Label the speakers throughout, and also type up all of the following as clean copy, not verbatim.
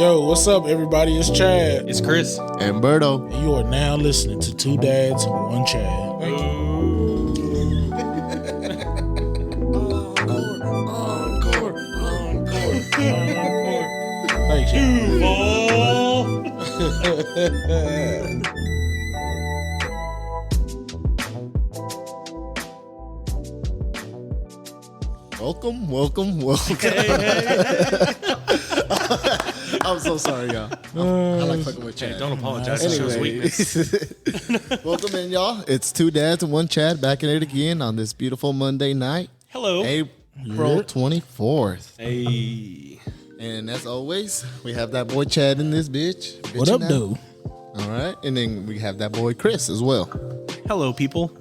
Speaker 1: Yo, what's up, everybody? It's Chad.
Speaker 2: It's Kris.
Speaker 3: Alberto.
Speaker 1: And you are now listening to Two Dads, One Chad. Thank you. Thank you.
Speaker 3: Welcome.
Speaker 2: Hey.
Speaker 3: I'm so sorry, y'all. I like fucking with Chad.
Speaker 2: Hey, don't apologize. It shows weakness.
Speaker 3: Welcome in, y'all. It's Two Dads and One Chad back at it again on this beautiful Monday night.
Speaker 2: Hello.
Speaker 3: April 24th.
Speaker 2: Hey.
Speaker 3: And as always, we have that boy Chad in this bitch.
Speaker 1: What up,
Speaker 3: Bitching
Speaker 1: dude?
Speaker 3: out. All right. And then we have that boy Kris as well.
Speaker 2: Hello, people.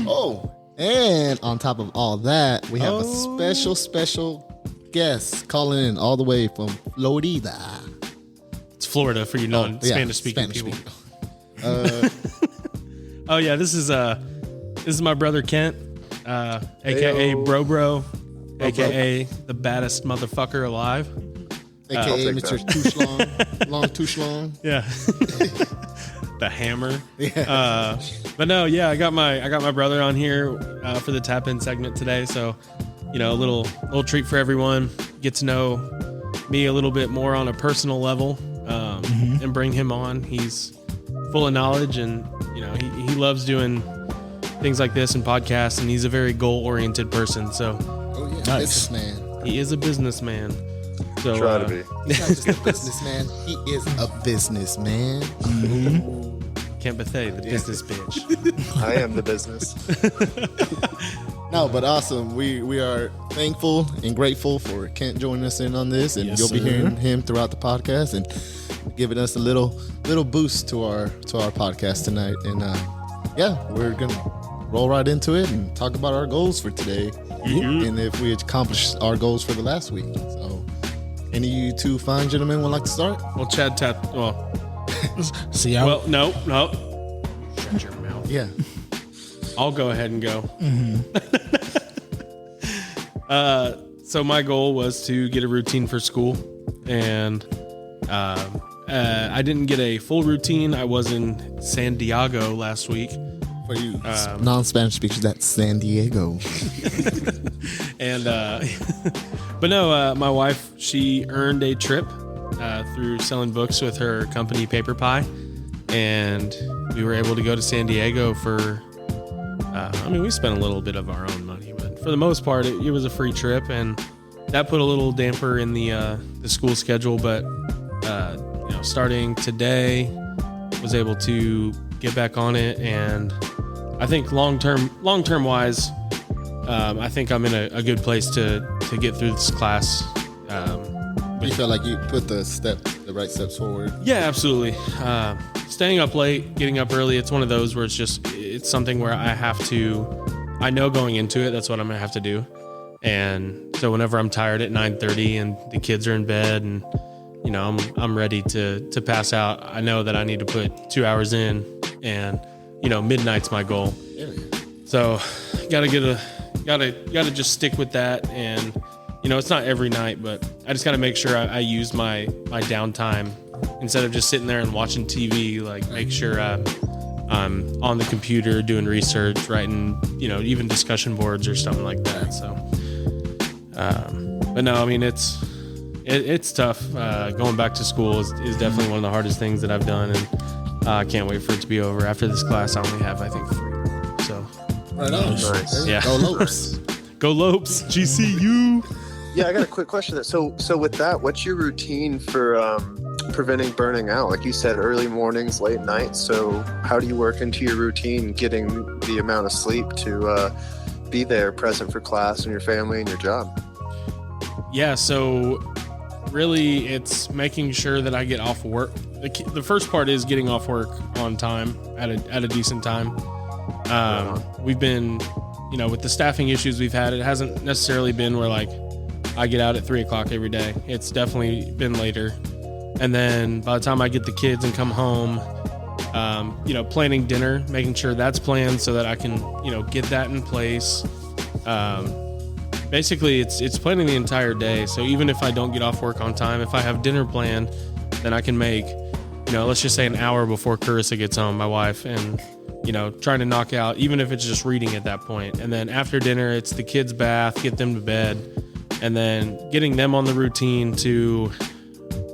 Speaker 3: Oh, and on top of all that, we have a special guest calling in all the way from Florida.
Speaker 2: It's Florida for you non-Spanish speaking people. Oh yeah, this is my brother Kent, aka Bro, aka the baddest motherfucker alive,
Speaker 3: AKA Mr. Touchlong, Long Touchlong.
Speaker 2: Yeah. The hammer.
Speaker 3: Yeah.
Speaker 2: But no, yeah, I got my brother on here for the tap in segment today. So, you know, a little treat for everyone. Get to know me a little bit more on a personal level, and bring him on. He's full of knowledge, and you know, he loves doing things like this and podcasts, and he's a very goal oriented person. So,
Speaker 1: Nice.
Speaker 3: Businessman.
Speaker 2: he is a businessman. So
Speaker 4: Try to be.
Speaker 3: He's not just a businessman. He is a businessman.
Speaker 2: Kent Bethea, the business bitch.
Speaker 4: I am the business.
Speaker 3: No, but awesome. We are thankful and grateful for Kent joining us in on this, and
Speaker 1: Yes,
Speaker 3: you'll be
Speaker 1: sir.
Speaker 3: hearing him throughout the podcast and giving us a little boost to our podcast tonight. And yeah, we're gonna roll right into it and talk about our goals for today, and if we accomplished our goals for the last week. So, any of you two fine gentlemen would like to start?
Speaker 2: Well, Chad
Speaker 1: See,
Speaker 2: no. Shut your mouth.
Speaker 3: Yeah.
Speaker 2: I'll go ahead and go. So my goal was to get a routine for school, and I didn't get a full routine. I was in San Diego last week.
Speaker 3: For you non-Spanish speakers, that's San Diego.
Speaker 2: And but no, my wife, she earned a trip through selling books with her company Paper Pie, and we were able to go to San Diego for we spent a little bit of our own money, but for the most part it was a free trip, and that put a little damper in the school schedule. But starting today, was able to get back on it, and I think long term wise, I think I'm in a good place to get through this class.
Speaker 3: You feel like you put the right steps forward?
Speaker 2: Yeah, absolutely. Staying up late, getting up early, it's one of those where it's something where I know going into it, that's what I'm going to have to do. And so whenever I'm tired at 9:30 and the kids are in bed and, you know, I'm ready to pass out, I know that I need to put 2 hours in, and, you know, midnight's my goal.
Speaker 3: Yeah.
Speaker 2: So gotta just stick with that. And, you know, it's not every night, but I just got to make sure I use my downtime instead of just sitting there and watching TV. Like, make sure I'm on the computer doing research, writing, you know, even discussion boards or something like that. So, but no, I mean, it's tough. Going back to school is definitely one of the hardest things that I've done, and I can't wait for it to be over. After this class, I only have, I think, 3 more. So,
Speaker 3: Right on.
Speaker 4: Nice.
Speaker 2: Yeah.
Speaker 3: Go Lopes.
Speaker 2: Go Lopes, GCU.
Speaker 4: Yeah, I got a quick question. So with that, what's your routine for preventing burning out? Like you said, early mornings, late nights. So how do you work into your routine, getting the amount of sleep to be there, present for class and your family and your job?
Speaker 2: Yeah, so really it's making sure that I get off work. The first part is getting off work on time, at a decent time. We've been, you know, with the staffing issues we've had, it hasn't necessarily been where like I get out at 3 o'clock every day. It's definitely been later. And then by the time I get the kids and come home, you know, planning dinner, making sure that's planned so that I can, you know, get that in place. Basically, it's planning the entire day. So even if I don't get off work on time, if I have dinner planned, then I can make, let's just say an hour before Carissa gets home, my wife, and trying to knock out, even if it's just reading at that point. And then after dinner, it's the kids' bath, get them to bed, and then getting them on the routine to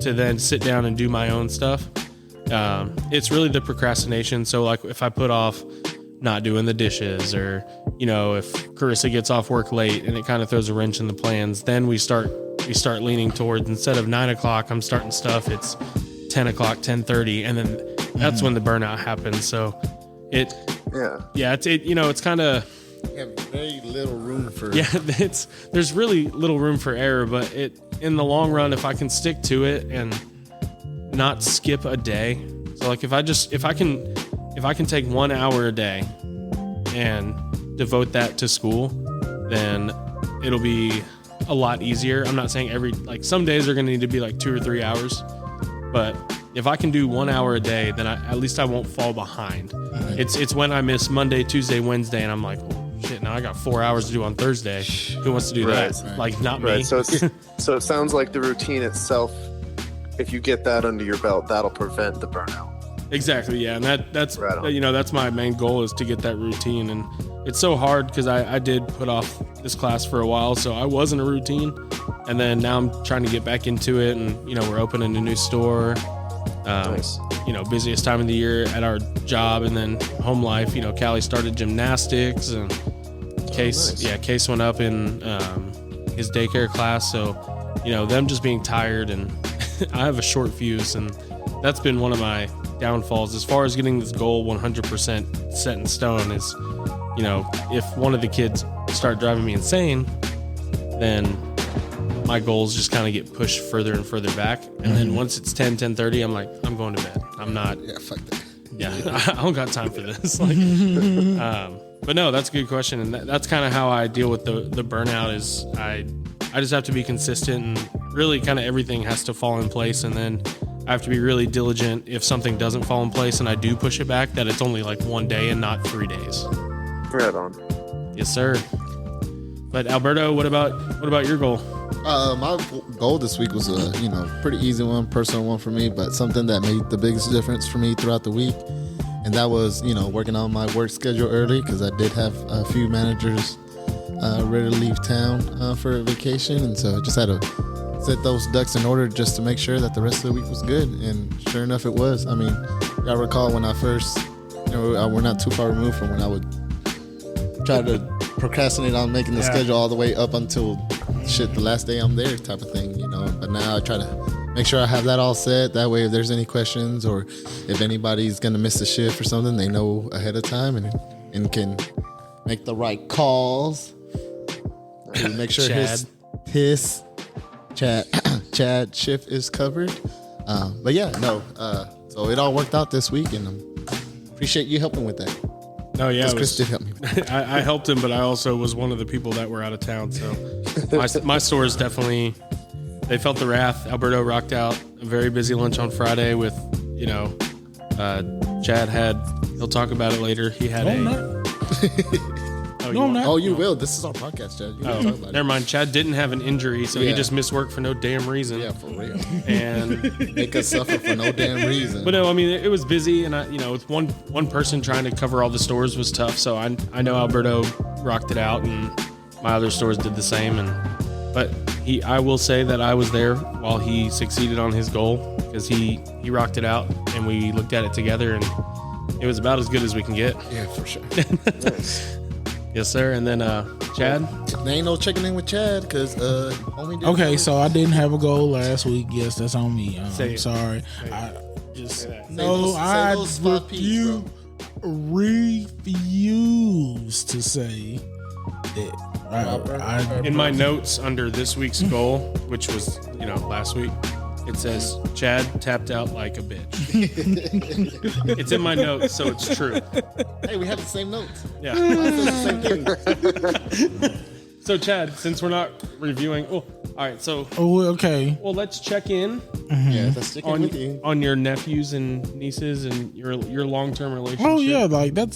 Speaker 2: then sit down and do my own stuff. It's really the procrastination. So like if I put off not doing the dishes, or if Carissa gets off work late and it kind of throws a wrench in the plans, then we start leaning towards, instead of 9 o'clock I'm starting stuff, it's 10 o'clock, 10:30, and then that's when the burnout happens. So it's kind of,
Speaker 3: you have very little room for
Speaker 2: there's really little room for error, but in the long run, if I can stick to it and not skip a day. So like if I can take 1 hour a day and devote that to school, then it'll be a lot easier. I'm not saying some days are going to need to be like 2 or 3 hours, but if I can do 1 hour a day, then at least I won't fall behind. Right. It's when I miss Monday, Tuesday, Wednesday, and I'm like, oh, shit, now I got 4 hours to do on Thursday. Who wants to do that? Right. Like, not me.
Speaker 4: So it sounds like the routine itself, if you get that under your belt, that'll prevent the burnout.
Speaker 2: Exactly, yeah, and that's right, that's my main goal, is to get that routine. And it's so hard because I did put off this class for a while, so I was in a routine, and then now I'm trying to get back into it. And we're opening a new store. Nice. Busiest time of the year at our job, and then home life. Callie started gymnastics, and Case went up in his daycare class. So them just being tired, and I have a short fuse, and that's been one of my downfalls as far as getting this goal 100% set in stone. Is if one of the kids start driving me insane, then my goals just kind of get pushed further and further back. And then once it's 10:30, I'm like, I'm going to bed. I'm not.
Speaker 3: Yeah, fuck that.
Speaker 2: Yeah, I don't got time for this. But no, that's a good question, and that's kind of how I deal with the burnout. Is I just have to be consistent, and really kind of everything has to fall in place, and then I have to be really diligent if something doesn't fall in place and I do push it back, that it's only like 1 day and not 3 days.
Speaker 4: Right on.
Speaker 2: Yes, sir. But Alberto, what about your goal?
Speaker 3: My goal this week was a pretty easy one, personal one for me, but something that made the biggest difference for me throughout the week, and that was working on my work schedule early, because I did have a few managers ready to leave town for a vacation, and so I just had to set those ducks in order just to make sure that the rest of the week was good. And sure enough, it was. I mean, I recall when I first, we're not too far removed from when I would try to procrastinate on making the schedule all the way up until the last day I'm there type of thing, But now I try to make sure I have that all set. That way, if there's any questions or if anybody's going to miss a shift or something, they know ahead of time and can make the right calls to make sure his Chad shift is covered. But yeah, no. So it all worked out this week, and appreciate you helping with that.
Speaker 2: No, yeah,
Speaker 3: Chris did help me.
Speaker 2: I helped him, but I also was one of the people that were out of town. So my stores definitely, they felt the wrath. Alberto rocked out a very busy lunch on Friday with, Chad had. He'll talk about it later. He had
Speaker 1: I'm not.
Speaker 3: Oh, you will. This is our podcast, Chad. You talk about
Speaker 2: never mind. Chad didn't have an injury, so he just missed work for no damn reason.
Speaker 3: Yeah, for real.
Speaker 2: And
Speaker 3: make us suffer for no damn reason.
Speaker 2: But no, I mean, it was busy, and with one person trying to cover all the stores was tough. So I know Alberto rocked it out, and my other stores did the same. But I will say that I was there while he succeeded on his goal, because he rocked it out, and we looked at it together, and it was about as good as we can get.
Speaker 3: Yeah, for sure.
Speaker 2: Yes, sir. And then Chad?
Speaker 3: There ain't no checking in with Chad because homie did.
Speaker 1: Okay, so I didn't have a goal last week. Yes, that's on me. I'm sorry. I refuse to say that.
Speaker 2: In my notes under this week's goal, which was last week, it says Chad tapped out like a bitch. It's in my notes, so it's true.
Speaker 3: Hey, we have the same notes.
Speaker 2: Yeah.
Speaker 3: The same thing.
Speaker 2: So Chad, since we're not reviewing, all right. So
Speaker 1: okay.
Speaker 2: Well, let's check in.
Speaker 1: Mm-hmm.
Speaker 3: Yeah, let's check in with you
Speaker 2: on your nephews and nieces and your long-term relationship.
Speaker 1: Oh yeah, like that's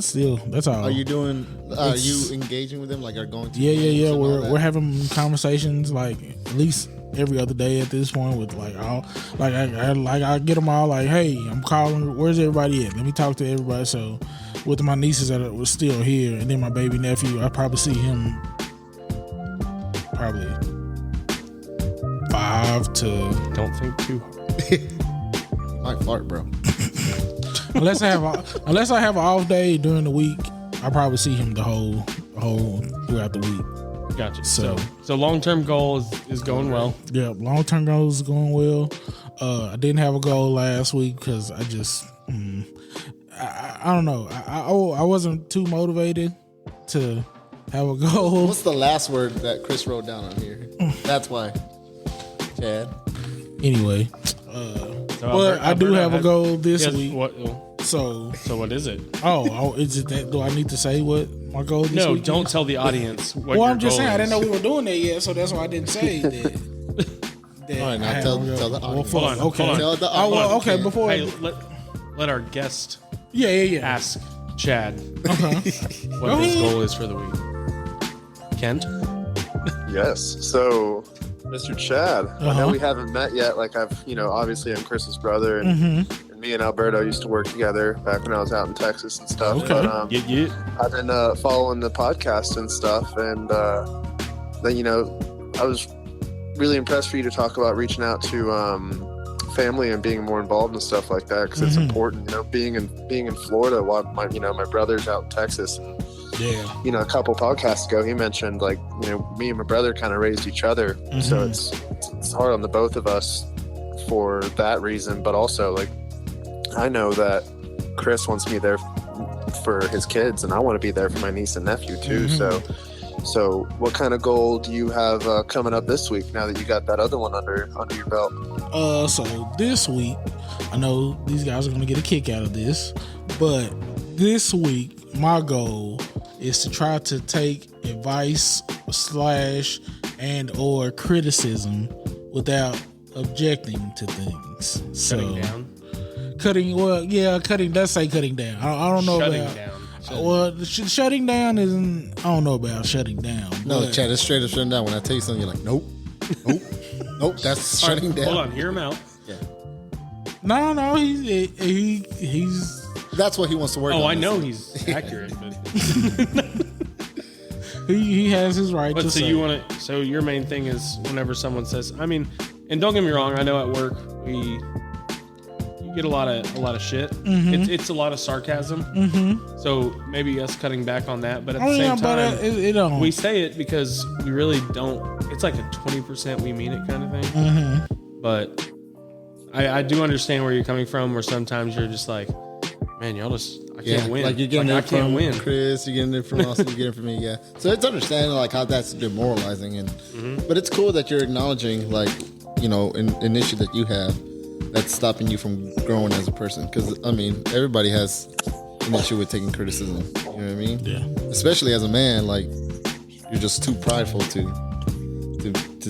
Speaker 1: still that's all.
Speaker 3: Are you doing? Are you engaging with them? Like, are going to?
Speaker 1: Yeah. We're having conversations like at least every other day at this point with like all I get them all like, hey, I'm calling. Where's everybody at? Let me talk to everybody. So with my nieces that were still here, and then my baby nephew, I probably see him probably 5 to.
Speaker 2: Don't think too hard.
Speaker 3: Might fart, bro.
Speaker 1: Unless I have an off day during the week, I probably see him the whole throughout the week.
Speaker 2: Gotcha. So long-term goal is going well.
Speaker 1: Yeah, long-term goal is going well. I didn't have a goal last week because I just I don't know. I wasn't too motivated to have a goal.
Speaker 3: What's the last word that Kris wrote down on here? That's why. Chad.
Speaker 1: Anyway, but I do have a goal this week. So
Speaker 2: what is it?
Speaker 1: Oh, is it that? Do I need to say what my goal this week?
Speaker 2: No, don't tell the audience what
Speaker 1: well,
Speaker 2: your
Speaker 1: I'm just
Speaker 2: goal
Speaker 1: saying,
Speaker 2: is.
Speaker 1: I didn't know we were doing that yet, so that's why I didn't say that.
Speaker 3: All right, now tell the audience.
Speaker 2: Hold on.
Speaker 3: Tell the
Speaker 1: Oh,
Speaker 3: audience.
Speaker 1: okay, before.
Speaker 2: Hey, let our guest
Speaker 1: Yeah.
Speaker 2: ask Chad
Speaker 1: Uh-huh.
Speaker 2: what his goal is for the week. Kent?
Speaker 4: Yes. So, Mr. Chad, I know we haven't met yet. Like obviously I'm Chris's brother, and me and Alberto used to work together back when I was out in Texas and stuff.
Speaker 1: Okay.
Speaker 4: But
Speaker 2: I've
Speaker 4: been following the podcast and stuff, and then I was really impressed for you to talk about reaching out to family and being more involved and stuff like that, because it's important. Being in Florida while my brother's out in Texas. And,
Speaker 1: yeah.
Speaker 4: A couple podcasts ago, he mentioned me and my brother kind of raised each other, so it's hard on the both of us for that reason. But also, I know that Kris wants me there for his kids, and I want to be there for my niece and nephew too. So what kind of goal do you have coming up this week? Now that you got that other one under your belt.
Speaker 1: So this week, I know these guys are going to get a kick out of this, but this week my goal is to try to take advice / and or criticism without objecting to things.
Speaker 2: Cutting down.
Speaker 1: Cutting. Let's say cutting down. I don't know
Speaker 2: Shutting
Speaker 1: about.
Speaker 2: down.
Speaker 1: Well, shutting down isn't. I don't know about shutting down.
Speaker 3: No, Chad, it's straight up shutting down. When I tell you something, you're like, nope. That's shutting down.
Speaker 2: Hold on, hear him out.
Speaker 3: Yeah.
Speaker 1: No. He's.
Speaker 3: That's what he wants to work on.
Speaker 2: Oh, I know he's accurate, but
Speaker 1: he has his right.
Speaker 2: but
Speaker 1: to
Speaker 2: so
Speaker 1: say.
Speaker 2: you want to? So your main thing is whenever someone says, I mean, and don't get me wrong, I know at work you get a lot of shit. It's a lot of sarcasm. So maybe us cutting back on that, but at the same time,
Speaker 1: it don't.
Speaker 2: we say it because we really don't. It's like a 20% we mean it kind of thing. But I do understand where you're coming from. Where sometimes you're just like, man, I can't win.
Speaker 3: Like you're getting
Speaker 2: I
Speaker 3: it from
Speaker 2: can't win.
Speaker 3: Chris, you're getting it from us, you're getting it from me. Yeah. So it's understanding how that's demoralizing, but it's cool that you're acknowledging an issue that you have that's stopping you from growing as a person. Because everybody has an issue with taking criticism. You know what I mean?
Speaker 1: Yeah.
Speaker 3: Especially as a man, you're just too prideful to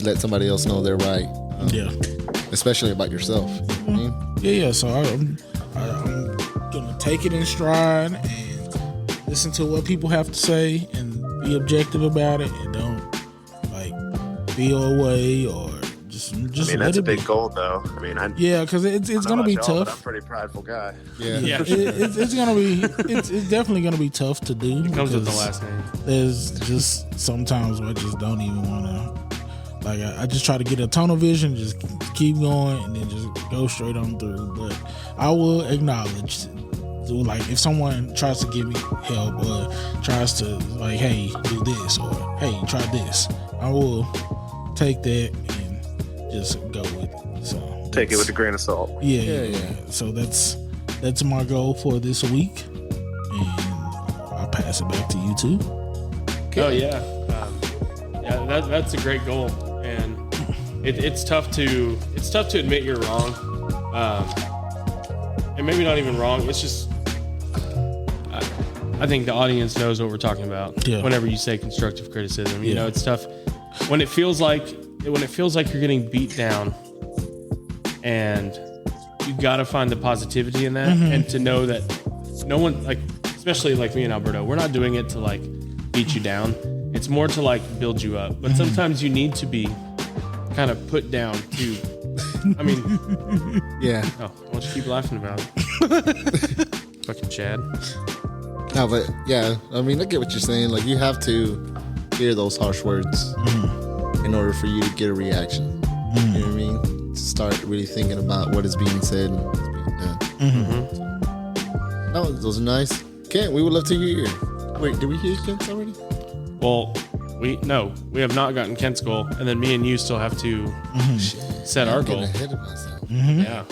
Speaker 3: let somebody else know they're right.
Speaker 1: Yeah.
Speaker 3: Especially about yourself. You know what I mean?
Speaker 1: Yeah. So I'm gonna take it in stride and listen to what people have to say and be objective about it, and don't feel away or just.
Speaker 4: That's a big goal, though.
Speaker 1: Because it's gonna be tough.
Speaker 4: I'm a pretty prideful guy.
Speaker 2: Yeah.
Speaker 1: It's gonna be. It's definitely gonna be tough to do.
Speaker 2: It comes with the last name.
Speaker 1: There's just sometimes where I just don't even want to. I just try to get a tunnel vision, just keep going, and then just go straight on through. But I will acknowledge, if someone tries to give me help or tries to hey, do this, or hey, try this, I will take that and just go with it. So
Speaker 4: Take it with a grain of salt.
Speaker 1: Yeah. So that's my goal for this week, and I'll pass it back to you too.
Speaker 2: Oh yeah, that's a great goal, and it's tough to admit you're wrong, and maybe not even wrong. It's just I think the audience knows what we're talking about.
Speaker 1: Yeah.
Speaker 2: Whenever you say constructive criticism, it's tough when it feels like you're getting beat down, and you got to find the positivity in that, and to know that no one, especially me and Alberto, we're not doing it to beat you down. It's more to build you up. But sometimes you need to be kind of put down to, I mean,
Speaker 3: Yeah.
Speaker 2: oh, why don't you keep laughing about it? Fucking Chad.
Speaker 3: No, but yeah, I mean, I get what you're saying. Like, you have to hear those harsh words in order for you to get a reaction. You know what I mean? To start really thinking about what is being said and what's being done. So, no, those are nice. Kent, we would love to hear. Wait, did we hear Kent's already?
Speaker 2: Well, we have not gotten Kent's goal, and then me and you still have to set our
Speaker 3: I'm
Speaker 2: goal.
Speaker 3: getting ahead of myself.
Speaker 2: Yeah.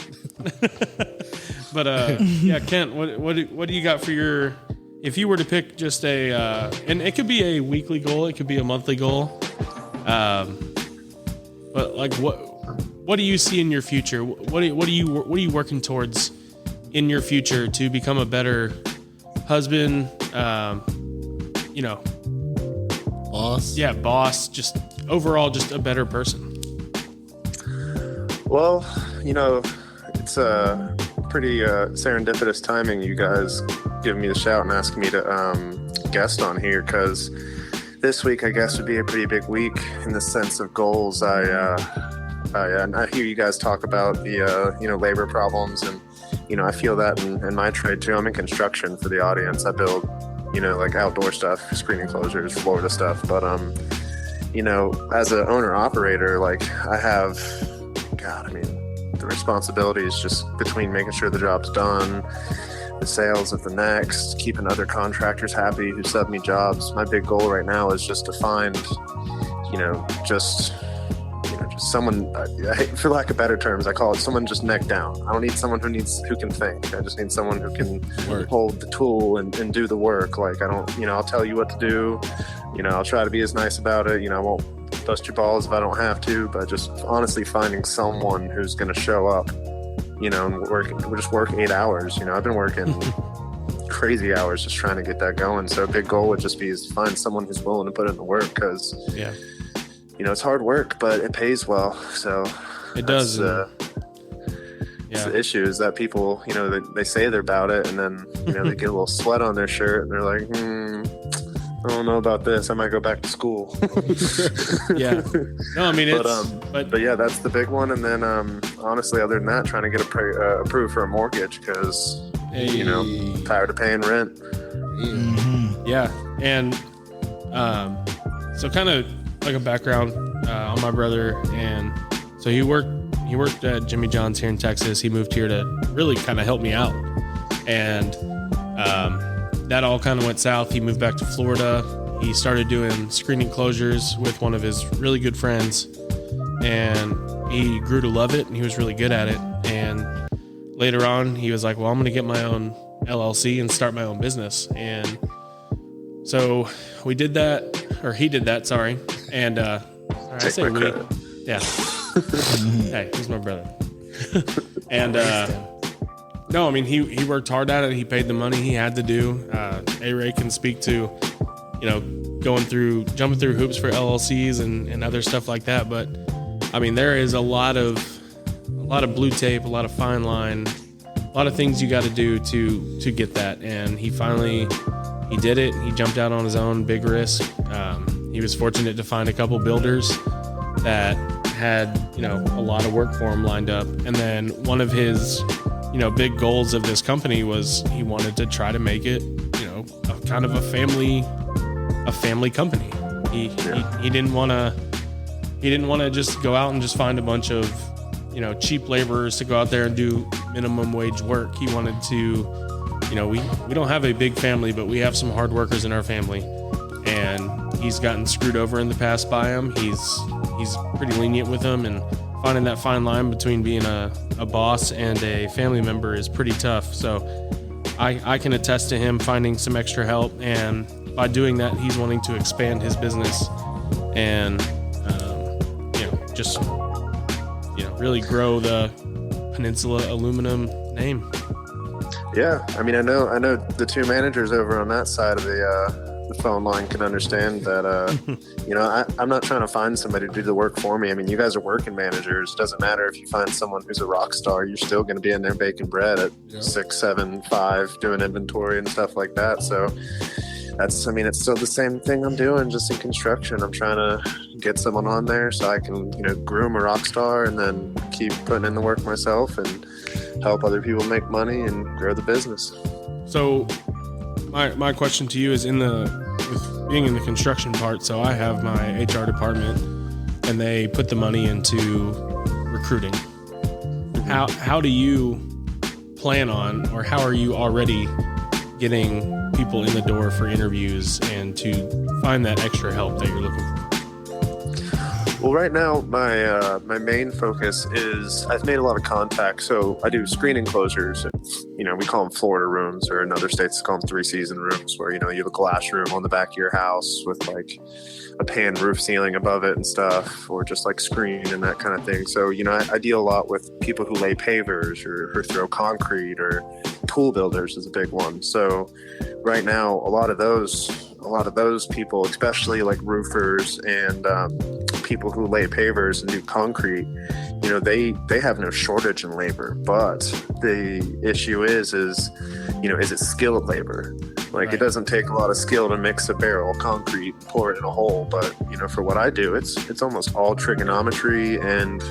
Speaker 2: But yeah, Kent, what do you got for your? If you were to pick just a, and it could be a weekly goal, it could be a monthly goal. But like, what do you see in your future? What are you working towards in your future to become a better husband? You know,
Speaker 3: Boss.
Speaker 2: yeah, boss. Just overall, just a better person.
Speaker 4: Well, you know, it's a pretty serendipitous timing. You guys giving me the shout and asking me to guest on here, because this week I guess would be a pretty big week in the sense of goals. I hear you guys talk about the labor problems, and I feel that in my trade too. I'm in construction, for the audience. I build like outdoor stuff, screen enclosures, Florida stuff. But as an owner operator, like I have, the responsibility is just between making sure the job's done, the sales of the next, keeping other contractors happy who sub me jobs. My big goal right now is just to find, just someone, for lack of better terms, I call it someone just neck down. I don't need someone who can think. I just need someone who can hold the tool and do the work. Like, I don't, I'll tell you what to do. I'll try to be as nice about it. I won't bust your balls if I don't have to, but just honestly finding someone who's going to show up, and we're just working 8 hours. I've been working crazy hours just trying to get that going. So a big goal would just be is to find someone who's willing to put in the work, because it's hard work, but it pays well. So
Speaker 2: it does.
Speaker 4: It's the issue is that people, they say they're about it, and then they get a little sweat on their shirt, and they're like, I don't know about this. I might go back to school.
Speaker 2: Yeah. No, I mean,
Speaker 4: but yeah, that's the big one. And then, honestly, other than that, trying to get approved for a mortgage, because, tired of paying rent.
Speaker 2: Yeah. And, so kind of like a background, on my brother. And so he worked at Jimmy John's here in Texas. He moved here to really kind of help me out. And, that all kind of went south. He moved back to Florida. He started doing screen enclosures with one of his really good friends, and he grew to love it, and he was really good at it. And later on, he was like, well, I'm going to get my own LLC and start my own business. And so we did that, or he did that, sorry. And I say we. Yeah. Hey, he's my brother. And no, I mean, he worked hard at it. He paid the money he had to do. A-Ray can speak to, jumping through hoops for LLCs and other stuff like that. But I mean, there is a lot of blue tape, a lot of fine line, a lot of things you got to do to get that. And he did it. He jumped out on his own, big risk. He was fortunate to find a couple builders that had, a lot of work for him lined up. And then one of his big goals of this company was he wanted to try to make it, a kind of a family company. He didn't want to just go out and just find a bunch of, cheap laborers to go out there and do minimum wage work. He wanted to, we don't have a big family, but we have some hard workers in our family, and he's gotten screwed over in the past by them. He's pretty lenient with them, and finding that fine line between being a boss and a family member is pretty tough. So I can attest to him finding some extra help, and by doing that, he's wanting to expand his business and really grow the Penisula Aluminum name.
Speaker 4: Yeah, I mean, I know the two managers over on that side of the phone line can understand that, I'm not trying to find somebody to do the work for me. I mean, you guys are working managers. Doesn't matter if you find someone who's a rock star, you're still going to be in there baking bread at 6, 7, 5, doing inventory and stuff like that. So it's still the same thing I'm doing, just in construction. I'm trying to, get someone on there so I can, groom a rock star and then keep putting in the work myself and help other people make money and grow the business.
Speaker 2: So my question to you is with being in the construction part. So I have my HR department and they put the money into recruiting. How do you plan on, or how are you already getting people in the door for interviews and to find that extra help that you're looking for?
Speaker 4: Well, right now, my main focus is I've made a lot of contacts. So I do screen enclosures. We call them Florida rooms, or in other states, call them 3-season rooms, where, you have a glass room on the back of your house with like a pan roof ceiling above it and stuff, or just like screen and that kind of thing. So, I deal a lot with people who lay pavers or throw concrete, or pool builders is a big one. So right now, a lot of those people, especially like roofers and people who lay pavers and do concrete, they have no shortage in labor. But the issue is it skilled labor? Like, it doesn't take a lot of skill to mix a barrel of concrete and pour it in a hole. But, for what I do, it's almost all trigonometry. And,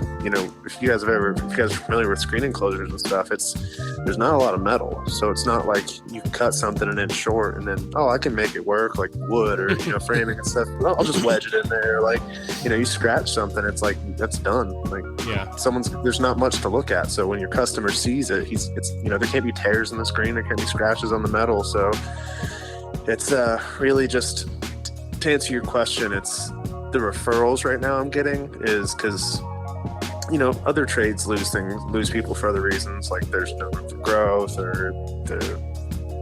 Speaker 4: if you guys are familiar with screen enclosures and stuff, there's not a lot of metal. So it's not like you can cut something an inch short and then, I can make it work like wood or, framing and stuff. I'll just wedge it in there. Like, you scratch something, it's like, that's done. Like, there's not much to look at. So when your customer sees it, there can't be tears in the screen. There can't be scratches on the metal. So it's really just, to answer your question, it's the referrals right now I'm getting is because, other trades lose people for other reasons. Like, there's no room for growth, or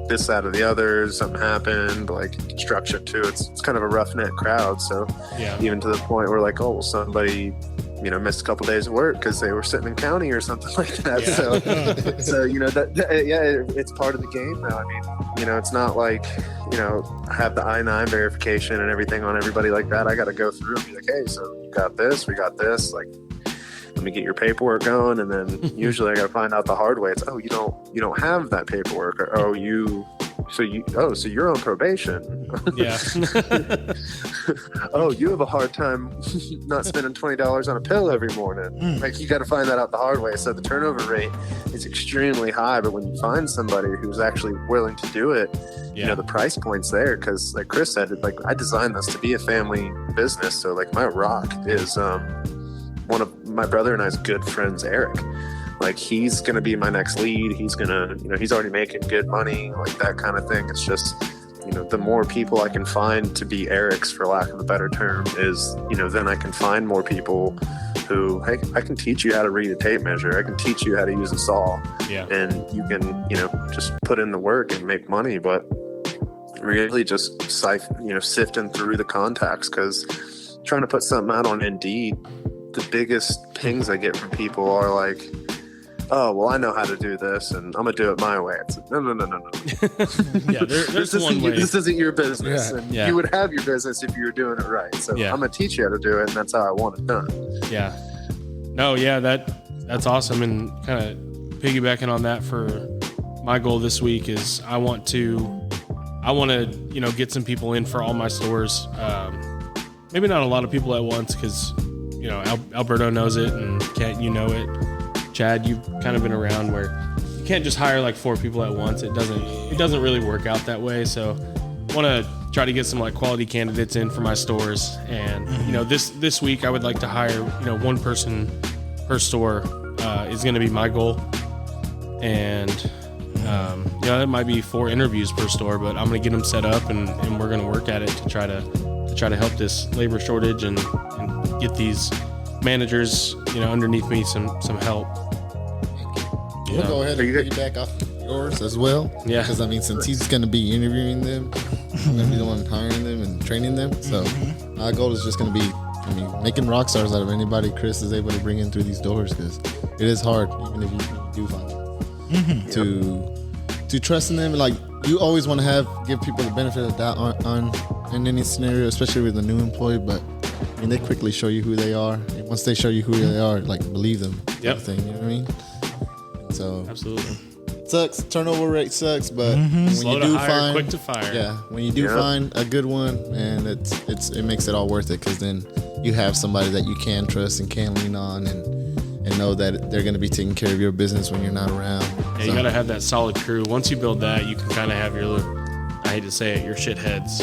Speaker 4: this, that, or the other, something happened, like construction too. It's kind of a roughneck crowd. So even to the point where like, somebody, missed a couple days of work because they were sitting in county or something like that.
Speaker 2: Yeah.
Speaker 4: So it's part of the game now. I mean, it's not like, I have the I-9 verification and everything on everybody like that. I got to go through and be like, hey, so you got this, we got this, like, let me get your paperwork going. And then usually I got to find out the hard way. It's, you don't have that paperwork, or so you're on probation.
Speaker 2: Yeah.
Speaker 4: You have a hard time not spending $20 on a pill every morning. Like, you got to find that out the hard way. So the turnover rate is extremely high, but when you find somebody who's actually willing to do it, the price point's there. Because like Kris said, like, I designed this to be a family business. So like, my rock is one of my brother and I's good friends, Eric. Like, he's going to be my next lead. He's going to, he's already making good money, like that kind of thing. It's just, the more people I can find to be Eric's, for lack of a better term, is, then I can find more people who, hey, I can teach you how to read a tape measure. I can teach you how to use a saw.
Speaker 2: Yeah.
Speaker 4: And you can, just put in the work and make money. But really just, sifting through the contacts, because trying to put something out on Indeed, the biggest pings I get from people are like, I know how to do this, and I'm gonna do it my way. It's like, no.
Speaker 2: Yeah, there's one way.
Speaker 4: This isn't your business, and you would have your business if you were doing it right. So I'm gonna teach you how to do it, and that's how I want it done.
Speaker 2: Yeah. No, yeah, that's awesome. And kind of piggybacking on that, for my goal this week is I want to get some people in for all my stores. Maybe not a lot of people at once, because Alberto knows it, and Kent, it. Chad, you've kind of been around where you can't just hire like 4 people at once. It doesn't really work out that way. So I want to try to get some like quality candidates in for my stores. And this week I would like to hire 1 person per store is going to be my goal. And that might be 4 interviews per store, but I'm going to get them set up, and we're going to work at it to try to help this labor shortage and get these managers underneath me some help.
Speaker 3: We'll go ahead and piggyback off yours as well. Yeah. Because since he's going to be interviewing them, I'm going to be the one hiring them and training them. So our goal is just going to be, making rock stars out of anybody Kris is able to bring in through these doors, because it is hard, even if you do find them, to trust in them. Like, you always want to give people the benefit of the doubt in any scenario, especially with a new employee. But they quickly show you who they are. And once they show you who they are, like, believe them.
Speaker 2: Yep.
Speaker 3: Thing, you know what I mean? So
Speaker 2: absolutely,
Speaker 3: it sucks. Turnover rate sucks, but
Speaker 2: slow to hire, quick to fire.
Speaker 3: Yeah, when you do find a good one, and it makes it all worth it, because then you have somebody that you can trust and can lean on and know that they're going to be taking care of your business when you're not around.
Speaker 2: Yeah, you got to have that solid crew. Once you build that, you can kind of have your little, I hate to say it, your shitheads.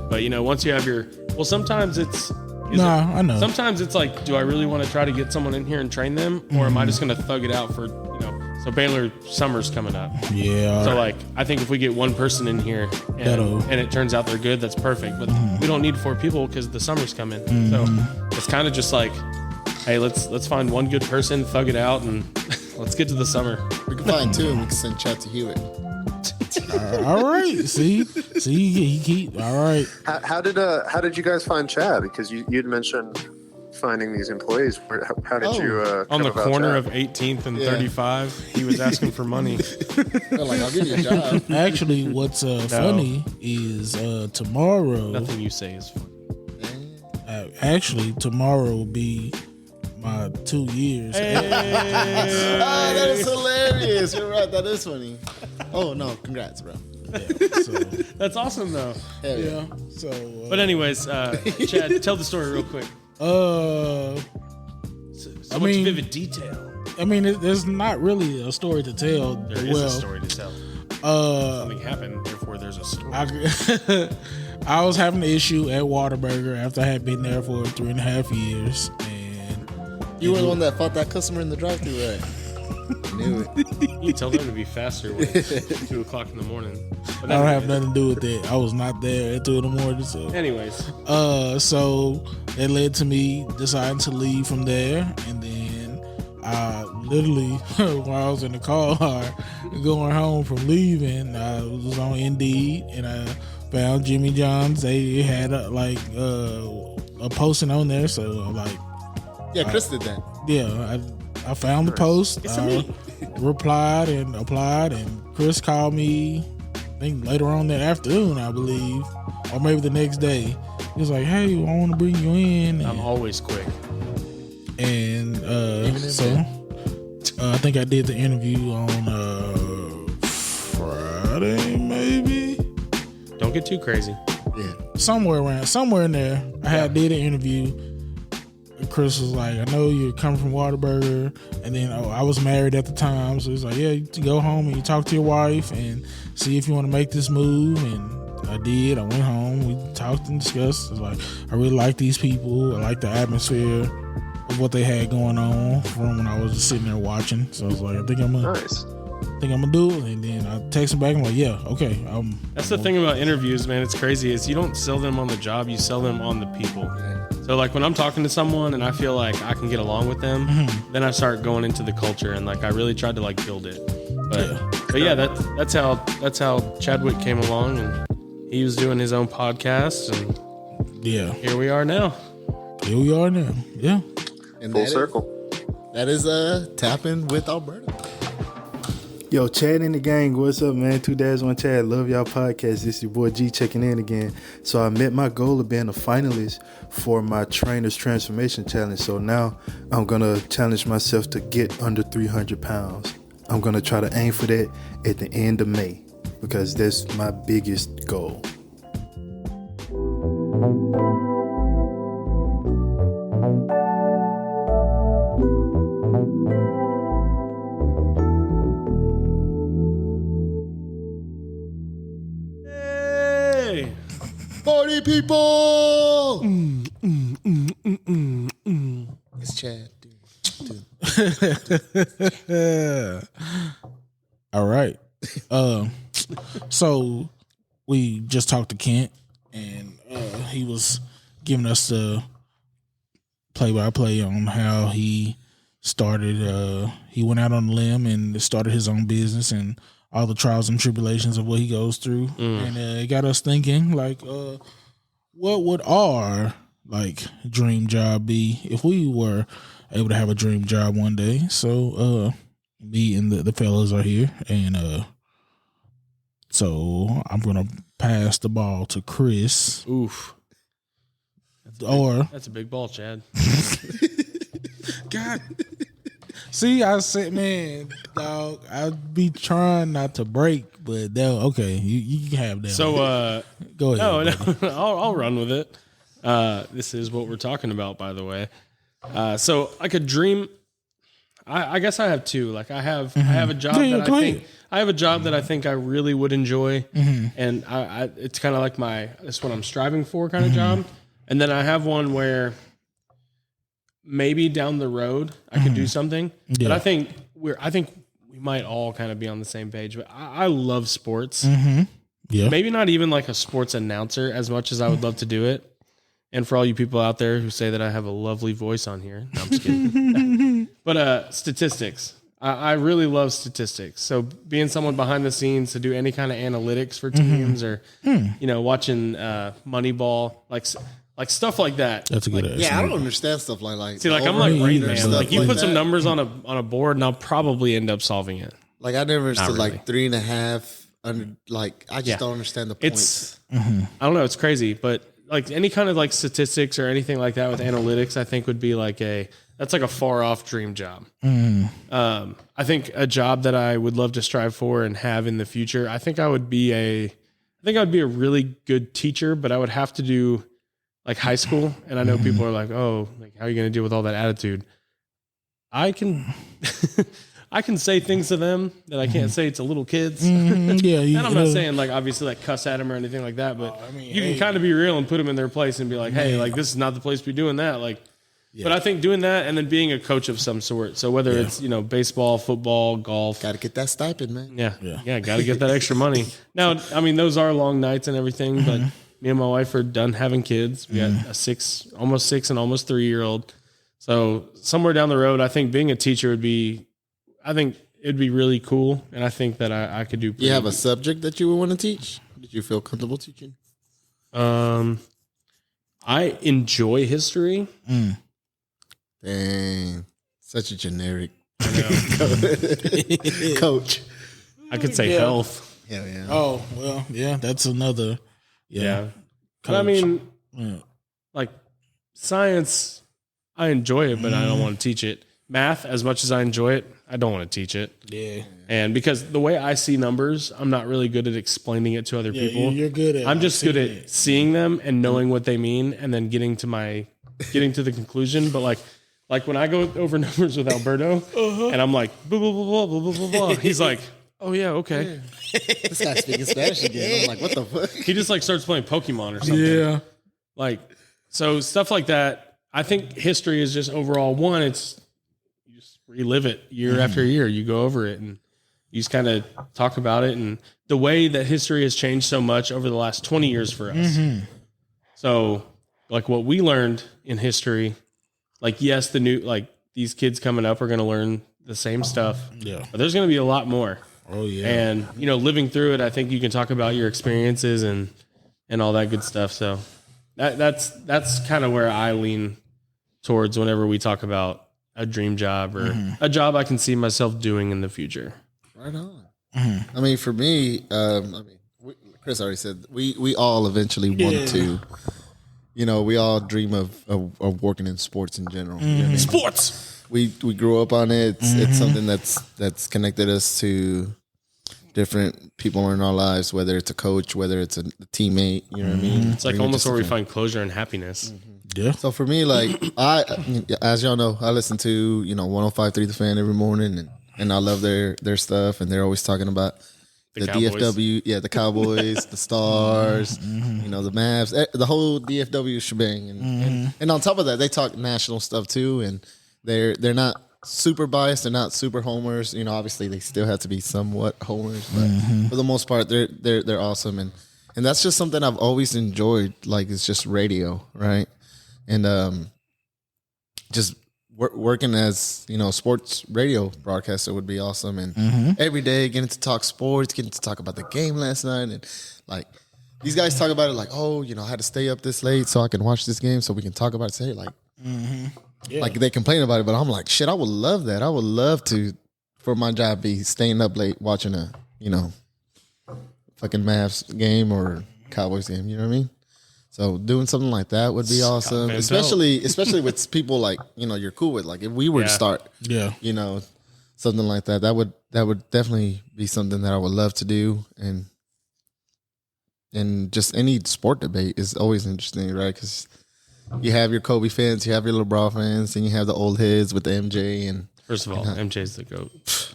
Speaker 2: But, you know, once you have your, well, sometimes it's,
Speaker 1: I know.
Speaker 2: Sometimes it's like, do I really want to try to get someone in here and train them? Or am I just going to thug it out for, you know, so Baylor summer's coming up.
Speaker 1: Yeah.
Speaker 2: So, like, I think if we get one person in here and it turns out they're good, that's perfect. But we don't need 4 people because the summer's coming. So it's kind of just like, hey, let's find one good person, thug it out, and let's get to the summer.
Speaker 3: We can find 2 and we can send Chad to Hewitt.
Speaker 1: All right. See, he keep all right.
Speaker 4: How did you guys find Chad? Because you'd mentioned finding these employees. How did you
Speaker 2: on the corner
Speaker 4: Chad?
Speaker 2: of 18th and 35? He was asking for money.
Speaker 3: They're like, I'll give you a job.
Speaker 1: Actually, what's funny is tomorrow.
Speaker 2: Nothing you say is funny.
Speaker 1: Actually, tomorrow will be my 2 years.
Speaker 3: Oh, that is hilarious. You're right. That is funny. Oh, no. Congrats, bro.
Speaker 1: Yeah, so,
Speaker 2: That's awesome, though.
Speaker 3: Hell
Speaker 1: yeah. So,
Speaker 2: But anyways, Chad, tell the story real quick. So
Speaker 1: I
Speaker 2: much
Speaker 1: mean,
Speaker 2: vivid detail.
Speaker 1: I mean, there's not really a story to tell.
Speaker 2: There is a story to tell. Something happened, therefore there's a story.
Speaker 1: I was having an issue at Whataburger after I had been there for 3.5 years, and
Speaker 3: you were the one that fought that customer in the drive-thru, right? Knew it.
Speaker 2: You tell them to be faster when it's 2 o'clock in the morning. But
Speaker 1: I don't have nothing to do with that. I was not there at 2 in the morning. So,
Speaker 2: anyways,
Speaker 1: so it led to me deciding to leave from there, and then I literally, while I was in the car going home from leaving, I was on Indeed and I found Jimmy John's. They had a posting on there, so I'm like,
Speaker 3: yeah, Kris did that.
Speaker 1: Yeah, I found the post. I replied and applied, and Kris called me, I think later on that afternoon, I believe, or maybe the next day. He was like, "Hey, I want to bring you in."
Speaker 2: I'm always quick.
Speaker 1: And so I think I did the interview on Friday, maybe.
Speaker 2: Don't get too crazy.
Speaker 3: Yeah,
Speaker 1: somewhere in there, I did an interview. Kris was like, I know you're coming from Whataburger, and then I was married at the time, so he's like, yeah, you go home and you talk to your wife and see if you want to make this move. And I did. I went home, we talked and discussed. I was like, I really like these people. I like the atmosphere of what they had going on from when I was just sitting there watching. So I was like, I think I'm gonna do it. And then I text him back and I'm like, yeah, okay.
Speaker 2: That's the thing about interviews, man. It's crazy. Is you don't sell them on the job, you sell them on the people.
Speaker 3: yeah.
Speaker 2: So like when I'm talking to someone and I feel like I can get along with them, then I start going into the culture and like I really tried to like build it. But yeah, that's how Chadwick came along, and he was doing his own podcast, and here we are now.
Speaker 1: Yeah.
Speaker 3: And
Speaker 4: Full circle.
Speaker 3: That is Tapping with Alberto.
Speaker 5: Yo, Chad and the gang, what's up, man? 2 Dads, 1 Chad. Love y'all podcast. This is your boy G checking in again. So I met my goal of being a finalist for my Trainer's Transformation Challenge. So now I'm going to challenge myself to get under 300 pounds. I'm going to try to aim for that at the end of May because that's my biggest goal.
Speaker 3: Party people! It's Chad.
Speaker 1: All right. So we just talked to Kent, and he was giving us the play-by-play on how he started. He went out on a limb and started his own business and all the trials and tribulations of what he goes through. And it got us thinking, like, what would our, like, dream job be if we were able to have a dream job one day? So, me and the fellas are here, and so I'm going to pass the ball to Kris.
Speaker 2: Oof. That's a big ball, Chad.
Speaker 1: God. See, I said, man, dog, I'd be trying not to break, but okay, you can have that.
Speaker 2: So,
Speaker 1: go ahead.
Speaker 2: No, I'll run with it. This is what we're talking about, by the way. So like a dream, I guess I have two. Like I have a job I have a job that I think I really would enjoy, and I it's kind of like that's what I'm striving for kind of job. And then I have one where maybe down the road I could do something, but I think we might all kind of be on the same page. But I love sports.
Speaker 1: Yeah.
Speaker 2: Maybe not even like a sports announcer as much as I would love to do it. And for all you people out there who say that I have a lovely voice on here, no, I'm just kidding. But statistics, I really love statistics. So being someone behind the scenes to do any kind of analytics for teams, or watching Moneyball, like stuff like that.
Speaker 1: That's a good answer.
Speaker 3: Yeah, I don't understand stuff like.
Speaker 2: See, like I'm like Rain Man.
Speaker 3: stuff
Speaker 2: Like you put some
Speaker 3: that.
Speaker 2: numbers on a board, and I'll probably end up solving it.
Speaker 3: Like I never understood
Speaker 2: really.
Speaker 3: like 3.5 under. Like I just don't understand the points.
Speaker 2: I don't know. It's crazy, but like any kind of like statistics or anything like that with analytics, I think would be like that's like a far off dream job. I think a job that I would love to strive for and have in the future, I think I would be a really good teacher, but I would have to do like high school. And I know people are like, oh, like how are you going to deal with all that attitude? I can say things to them that I can't say to little kids.
Speaker 1: Yeah,
Speaker 2: and I'm not saying like obviously like cuss at them or anything like that, but you can kind of be real and put them in their place and be like, hey, like this is not the place to be doing that. Like, but I think doing that and then being a coach of some sort. So whether it's baseball, football, golf,
Speaker 3: Got to get that stipend, man.
Speaker 2: yeah, got to get that extra money. Now, I mean, those are long nights and everything, but me and my wife are done having kids. We got a almost 6 and almost 3-year-old. So somewhere down the road, I think being a teacher it'd be really cool, and I think that I could do.
Speaker 3: You have a subject that you would want to teach? Did you feel comfortable teaching?
Speaker 2: I enjoy history.
Speaker 3: Dang, such a generic coach.
Speaker 2: I could say health.
Speaker 3: Yeah.
Speaker 1: Oh well, yeah. That's another.
Speaker 2: Yeah. But I mean, like science, I enjoy it, but I don't want to teach it. Math, as much as I enjoy it, I don't want to teach it.
Speaker 1: Yeah.
Speaker 2: And because the way I see numbers, I'm not really good at explaining it to other people.
Speaker 1: You're good at.
Speaker 2: I'm just good at seeing them and knowing what they mean, and then getting to the conclusion. But like when I go over numbers with Alberto, and I'm like blah blah blah blah blah blah blah, he's like, oh yeah, okay.
Speaker 3: This guy's speaking Spanish again. I'm like, what the fuck?
Speaker 2: He just like starts playing Pokemon or something.
Speaker 1: Yeah.
Speaker 2: Like so stuff like that. I think history is just overall one. It's you just relive it year after year. You go over it and you just kind of talk about it and the way that history has changed so much over the last 20 years for us. So like what we learned in history, like, yes, these kids coming up are going to learn the same stuff, but there's going to be a lot more.
Speaker 1: Oh yeah.
Speaker 2: And, living through it, I think you can talk about your experiences and all that good stuff. So that's kind of where I lean towards whenever we talk about a dream job or a job I can see myself doing in the future.
Speaker 3: Right on. I mean, for me, Kris already said we all eventually want to. We all dream of working in sports in general. You know what I mean?
Speaker 2: Sports.
Speaker 3: We grew up on it. It's something that's connected us to different people in our lives, whether it's a coach, whether it's a teammate. You know what I mean?
Speaker 2: It's like almost where we find closure and happiness.
Speaker 1: Yeah.
Speaker 3: So for me, like as y'all know, I listen to 105.3 The Fan every morning, and I love their stuff, and they're always talking about the DFW, the Cowboys, the Stars, the Mavs, the whole DFW shebang, and on top of that, they talk national stuff too, and they're not super biased, they're not super homers. Obviously they still have to be somewhat homers, but for the most part, they're awesome, and that's just something I've always enjoyed. Like it's just radio, right? And just working as sports radio broadcaster would be awesome, and every day getting to talk sports, getting to talk about the game last night, and like these guys talk about it like, I had to stay up this late so I can watch this game so we can talk about it. Say like, like they complain about it, but I'm like, shit, I would love that. I would love for my job be staying up late watching a fucking Mavs game or Cowboys game. You know what I mean? So doing something like that would be awesome, especially with people like you're cool with. Like if we were to start, something like that, that would definitely be something that I would love to do, and just any sport debate is always interesting, right? Because you have your Kobe fans, you have your LeBron fans, and you have the old heads with the MJ and.
Speaker 2: First of all, MJ's the GOAT.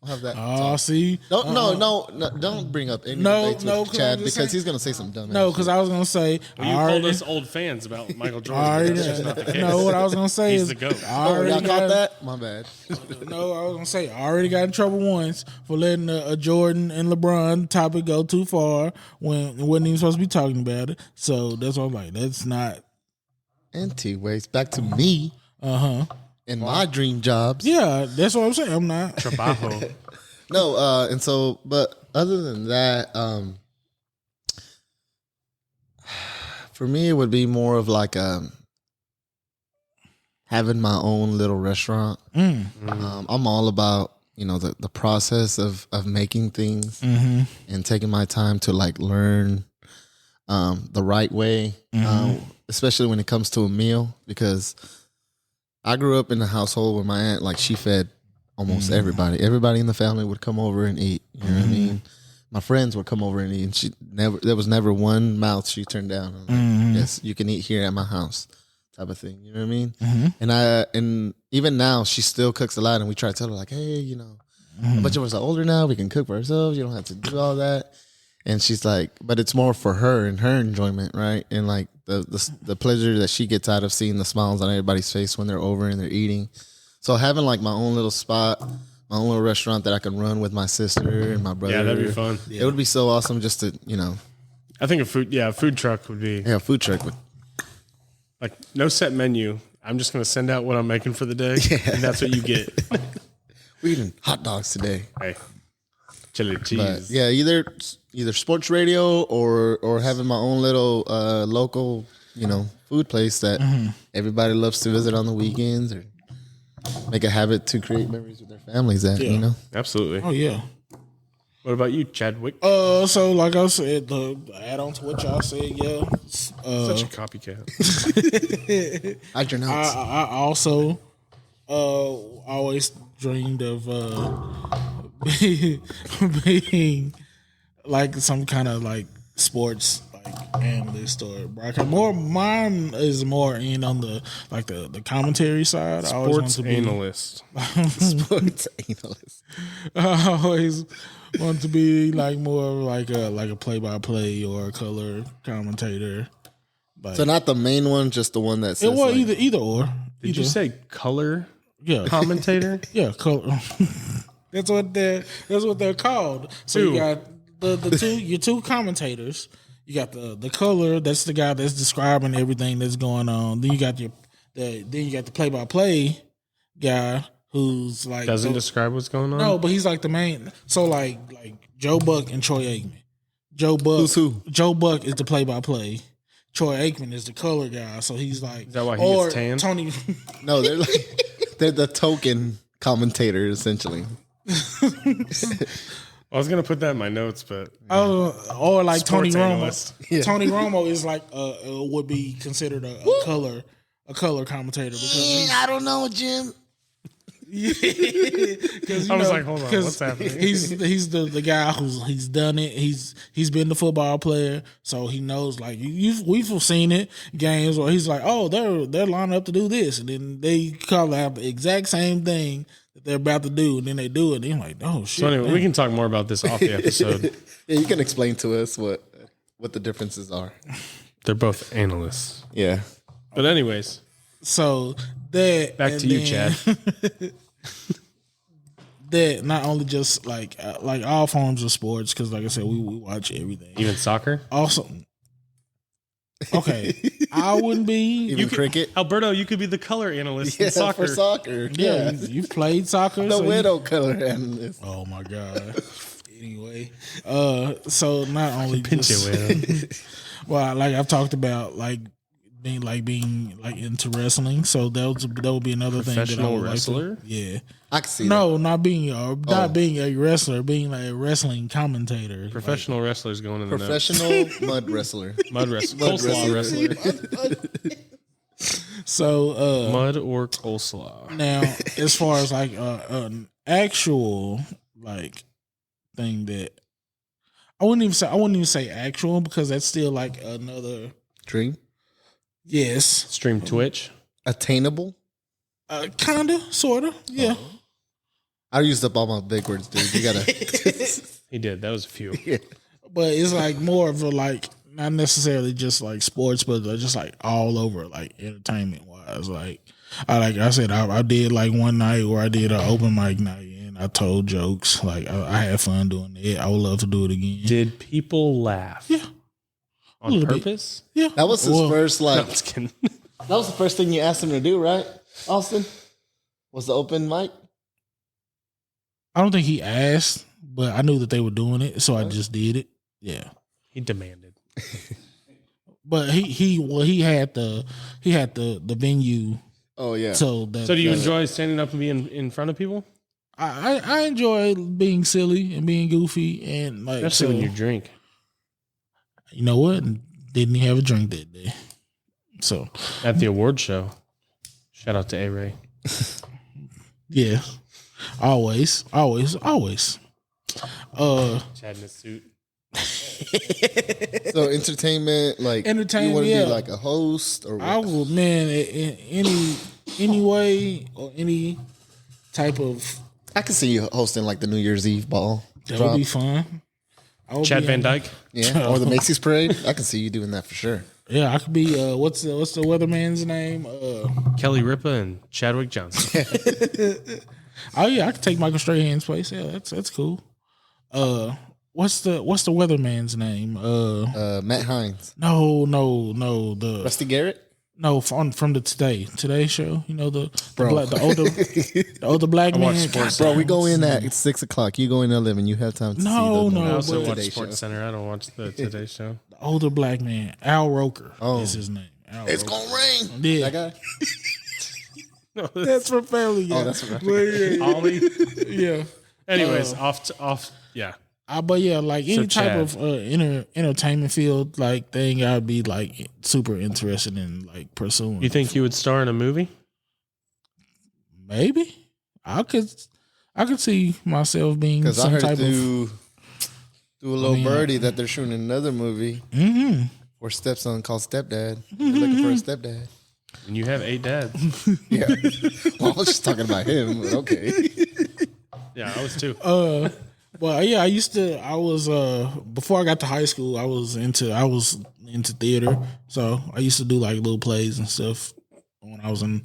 Speaker 3: I'll have that.
Speaker 1: Oh, see,
Speaker 3: No, don't bring up any debates with Chad because he's gonna say some dumb.
Speaker 1: No, because I was gonna say
Speaker 2: Well, you told us old fans about Michael Jordan. That's just not the case.
Speaker 1: No, what I was gonna say
Speaker 2: He's
Speaker 1: is
Speaker 2: the GOAT.
Speaker 3: y'all caught that? My bad.
Speaker 1: No, I was gonna say I already got in trouble once for letting a Jordan and LeBron topic go too far when it wasn't even supposed to be talking about it. So that's why I'm like, that's not.
Speaker 3: Anyways, back to me. And my dream jobs.
Speaker 1: Yeah, that's what I'm saying. I'm not.
Speaker 2: Trabajo.
Speaker 3: No, and so, but other than that, for me, it would be more of like having my own little restaurant. I'm all about, the process of making things and taking my time to like learn the right way, especially when it comes to a meal, because I grew up in a household where my aunt, like, she fed almost everybody. Everybody in the family would come over and eat. You know what I mean? My friends would come over and eat, and there was never one mouth she turned down. I'm like, yes, you can eat here at my house, type of thing. You know what I mean? And even now, she still cooks a lot, and we try to tell her like, hey, a bunch of us are older now. We can cook for ourselves. You don't have to do all that. And she's like, but it's more for her and her enjoyment, right? And like the pleasure that she gets out of seeing the smiles on everybody's face when they're over and they're eating. So having like my own little spot, my own little restaurant that I can run with my sister and my brother.
Speaker 2: Yeah, that'd be fun.
Speaker 3: It would be so awesome just to,
Speaker 2: I think a food truck would be.
Speaker 3: Yeah, a food truck would.
Speaker 2: Like, no set menu. I'm just going to send out what I'm making for the day, and that's what you get.
Speaker 3: We're eating hot dogs today.
Speaker 2: Hey, chili cheese.
Speaker 3: But yeah, either sports radio or having my own little local, food place that everybody loves to visit on the weekends or make a habit to create memories with their families at,
Speaker 2: Absolutely.
Speaker 1: Oh yeah.
Speaker 2: What about you, Chadwick?
Speaker 1: So like I said, the add on to what y'all said,
Speaker 2: Such a copycat.
Speaker 3: Hide your notes.
Speaker 1: I also always dreamed of being like some kind of like sports like analyst or broadcast. Mine is more in on the like the commentary side. I always want
Speaker 2: Sports
Speaker 1: to be
Speaker 2: analyst.
Speaker 3: Sports analyst.
Speaker 1: I always want to be like more like a play by play or a color commentator. Like,
Speaker 3: So not the main one, just the one that says
Speaker 1: it was
Speaker 3: like,
Speaker 1: either or.
Speaker 2: Did you say color
Speaker 1: Yeah.
Speaker 2: commentator?
Speaker 1: Yeah, color. That's what they're called. So you got your two commentators. You got the color. That's the guy that's describing everything that's going on. Then you got the play by play guy who's like
Speaker 2: Doesn't describe what's going on?
Speaker 1: no, but he's like the main. So like Joe Buck and Troy Aikman. Joe Buck.
Speaker 3: Who's who?
Speaker 1: Joe Buck is the play by play. Troy Aikman is the color guy. So he's like.
Speaker 2: Is that why he gets tan?
Speaker 1: Tony.
Speaker 3: no, they're the token commentator essentially.
Speaker 2: I was gonna put that in my notes, but
Speaker 1: Or like Tony
Speaker 2: Sports
Speaker 1: Romo.
Speaker 2: analyst.
Speaker 3: Yeah.
Speaker 1: Tony Romo is like would be considered a color commentator because
Speaker 3: I don't know, Jim.
Speaker 1: because
Speaker 2: I was like, hold on, what's happening?
Speaker 1: He's the guy he's done it. He's been the football player, so he knows. Like we've seen it games where he's like, oh, they're lining up to do this, and then they call out the exact same thing that they're about to do, and then they do it. And you're like, oh shit.
Speaker 2: So anyway, we can talk more about this off the episode.
Speaker 3: Yeah, you can explain to us what the differences are.
Speaker 2: They're both analysts.
Speaker 3: Yeah.
Speaker 2: But anyways,
Speaker 1: So that
Speaker 2: back to you, Chad.
Speaker 1: That not only just like all forms of sports, because like I said, we watch everything.
Speaker 2: Even soccer?
Speaker 1: Also, okay, I wouldn't be.
Speaker 3: Even cricket.
Speaker 2: Alberto, you could be the color analyst
Speaker 3: Yeah,
Speaker 2: in soccer.
Speaker 3: for soccer.
Speaker 1: Yeah, you've played soccer.
Speaker 3: The
Speaker 1: so
Speaker 3: widow color analyst.
Speaker 1: Oh my god. Anyway, so not only
Speaker 2: Pinch
Speaker 1: just,
Speaker 2: it with
Speaker 1: well, like I've talked about, being into wrestling. So that would be another thing. That I
Speaker 2: Professional
Speaker 1: would
Speaker 2: wrestler?
Speaker 1: Like to, yeah.
Speaker 3: I can see that.
Speaker 1: No, not being a wrestler, being like a wrestling commentator.
Speaker 2: Professional wrestlers going in the
Speaker 3: Professional mud wrestler.
Speaker 2: Mud wrestler. Coleslaw wrestler.
Speaker 1: So
Speaker 2: Mud or coleslaw.
Speaker 1: now, as far as like an actual like thing that I wouldn't even say actual, because that's still like another
Speaker 3: Dream.
Speaker 1: Yes.
Speaker 2: Stream Twitch.
Speaker 3: Attainable?
Speaker 1: Kinda, sorta, yeah.
Speaker 3: I used up all my big words, dude. You gotta.
Speaker 2: He did. That was a few.
Speaker 3: Yeah.
Speaker 1: But it's like more of a like not necessarily just like sports, but just like all over like entertainment wise. Like I said, I did like one night where I did an open mic night and I told jokes. Like I had fun doing it. I would love to do it again.
Speaker 2: Did people laugh?
Speaker 1: Yeah.
Speaker 2: On purpose?
Speaker 1: Yeah.
Speaker 3: That was his first
Speaker 2: No,
Speaker 3: like.
Speaker 2: I'm just kidding.
Speaker 3: That was the first thing you asked him to do, right, Austin? Was the open mic?
Speaker 1: I don't think he asked, but I knew that they were doing it, so I just did it. Yeah.
Speaker 2: He demanded.
Speaker 1: But he had the venue.
Speaker 3: Oh yeah.
Speaker 1: So
Speaker 2: do you enjoy standing up and being in front of people?
Speaker 1: I enjoy being silly and being goofy and like
Speaker 2: Especially when you drink.
Speaker 1: You know what? Didn't have a drink that day. So
Speaker 2: At the award show. Shout out to A-Ray.
Speaker 1: yeah. Always.
Speaker 2: Chad in his suit.
Speaker 3: So entertainment, like
Speaker 1: Entertainment,
Speaker 3: you want to
Speaker 1: yeah.
Speaker 3: be like a host or what?
Speaker 1: I will, man, in any way or any type of
Speaker 3: I can see you hosting like the New Year's Eve ball.
Speaker 1: that
Speaker 3: drop.
Speaker 1: would be fun. I would
Speaker 2: Chad
Speaker 1: be
Speaker 2: Van
Speaker 1: in-
Speaker 2: Dyke.
Speaker 3: Yeah, or the Macy's parade. I can see you doing that for sure.
Speaker 1: Yeah, I could be. What's the weatherman's name?
Speaker 2: Kelly Ripa and Chadwick Johnson.
Speaker 1: Oh yeah, I could take Michael Strahan's place. Yeah, that's cool. What's the weatherman's name?
Speaker 3: Matt Hines,
Speaker 1: No, the
Speaker 3: Rusty Garrett.
Speaker 1: no from the Today show. You know the
Speaker 3: Bro.
Speaker 1: the older black man.
Speaker 2: Sports
Speaker 3: Bro, we go in at 6 o'clock. You go in at 11. You have time to see
Speaker 1: No,
Speaker 3: the
Speaker 1: no.
Speaker 2: I also
Speaker 1: but-
Speaker 2: watch
Speaker 3: Today
Speaker 2: Sports
Speaker 3: Show.
Speaker 2: Center. I don't watch the Today Show.
Speaker 1: The older black man, Al Roker.
Speaker 3: Oh.
Speaker 1: Is his name. Al
Speaker 3: It's
Speaker 1: Roker.
Speaker 3: gonna rain.
Speaker 1: Yeah,
Speaker 3: That guy.
Speaker 2: No,
Speaker 1: that's from Family Guy.
Speaker 3: Oh, that's right.
Speaker 1: But yeah,
Speaker 2: Ollie.
Speaker 1: yeah.
Speaker 2: Anyways, off. Yeah.
Speaker 1: But yeah, like any type
Speaker 2: Chad.
Speaker 1: of entertainment field like thing, I'd be like super interested in like pursuing.
Speaker 2: You think you would star in a movie?
Speaker 1: Maybe I could see myself being
Speaker 3: Because I
Speaker 1: some
Speaker 3: heard
Speaker 1: type of.
Speaker 3: through a little birdie that they're shooting another movie where stepson called stepdad. They're looking for a stepdad.
Speaker 2: And you have 8 dads.
Speaker 3: Yeah. Well, I was just talking about him, but okay.
Speaker 2: Yeah, I was too.
Speaker 1: Well, yeah, I was before I got to high school, I was into theater. So I used to do like little plays and stuff when I was in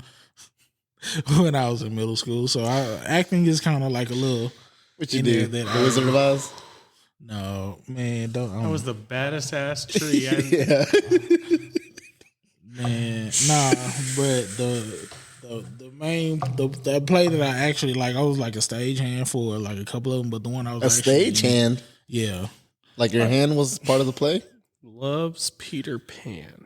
Speaker 1: middle school. So acting is kind of like a little.
Speaker 3: What you
Speaker 1: in
Speaker 3: do?
Speaker 1: there
Speaker 3: The
Speaker 1: that
Speaker 3: Wizard of Oz?
Speaker 1: No, man, don't.
Speaker 2: That was the baddest ass tree.
Speaker 3: Yeah.
Speaker 1: Man, nah, but the main the play that I actually like, I was like a stagehand for like a couple of them, but the one I was
Speaker 3: A stagehand?
Speaker 1: yeah.
Speaker 3: Like your hand was part of the play?
Speaker 2: Loves Peter Pan.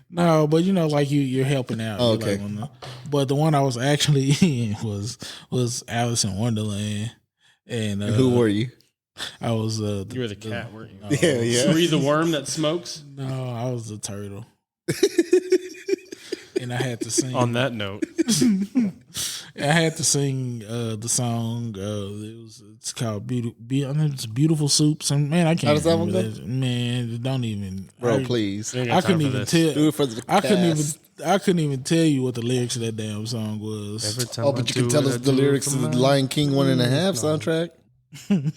Speaker 1: No, but you know, like you're helping out.
Speaker 3: Oh,
Speaker 1: You're,
Speaker 3: okay.
Speaker 1: like, but the one I was actually in was Alice in Wonderland, and
Speaker 3: Who were you?
Speaker 1: I was
Speaker 2: You were the cat, weren't you?
Speaker 3: Yeah.
Speaker 2: Were you the worm that smokes?
Speaker 1: No, I was the turtle. And I had to sing.
Speaker 2: On that note,
Speaker 1: I had to sing the song. It's called It's Beautiful Soup. Man, I can't.
Speaker 3: How does that one
Speaker 1: remember
Speaker 3: go?
Speaker 1: that. Man, don't even.
Speaker 3: Bro, please.
Speaker 2: we ain't
Speaker 1: I
Speaker 2: got time
Speaker 1: couldn't
Speaker 2: for
Speaker 1: even
Speaker 2: this.
Speaker 1: tell.
Speaker 3: Do it for the
Speaker 1: I
Speaker 3: cast.
Speaker 1: couldn't even tell you what the lyrics of that damn song was.
Speaker 2: Every time
Speaker 3: Oh,
Speaker 2: I
Speaker 3: but you
Speaker 2: do
Speaker 3: can tell
Speaker 2: it,
Speaker 3: us
Speaker 2: I
Speaker 3: the
Speaker 2: do it
Speaker 3: lyrics
Speaker 2: for
Speaker 3: of the
Speaker 2: my-
Speaker 3: Lion King 1.5 soundtrack.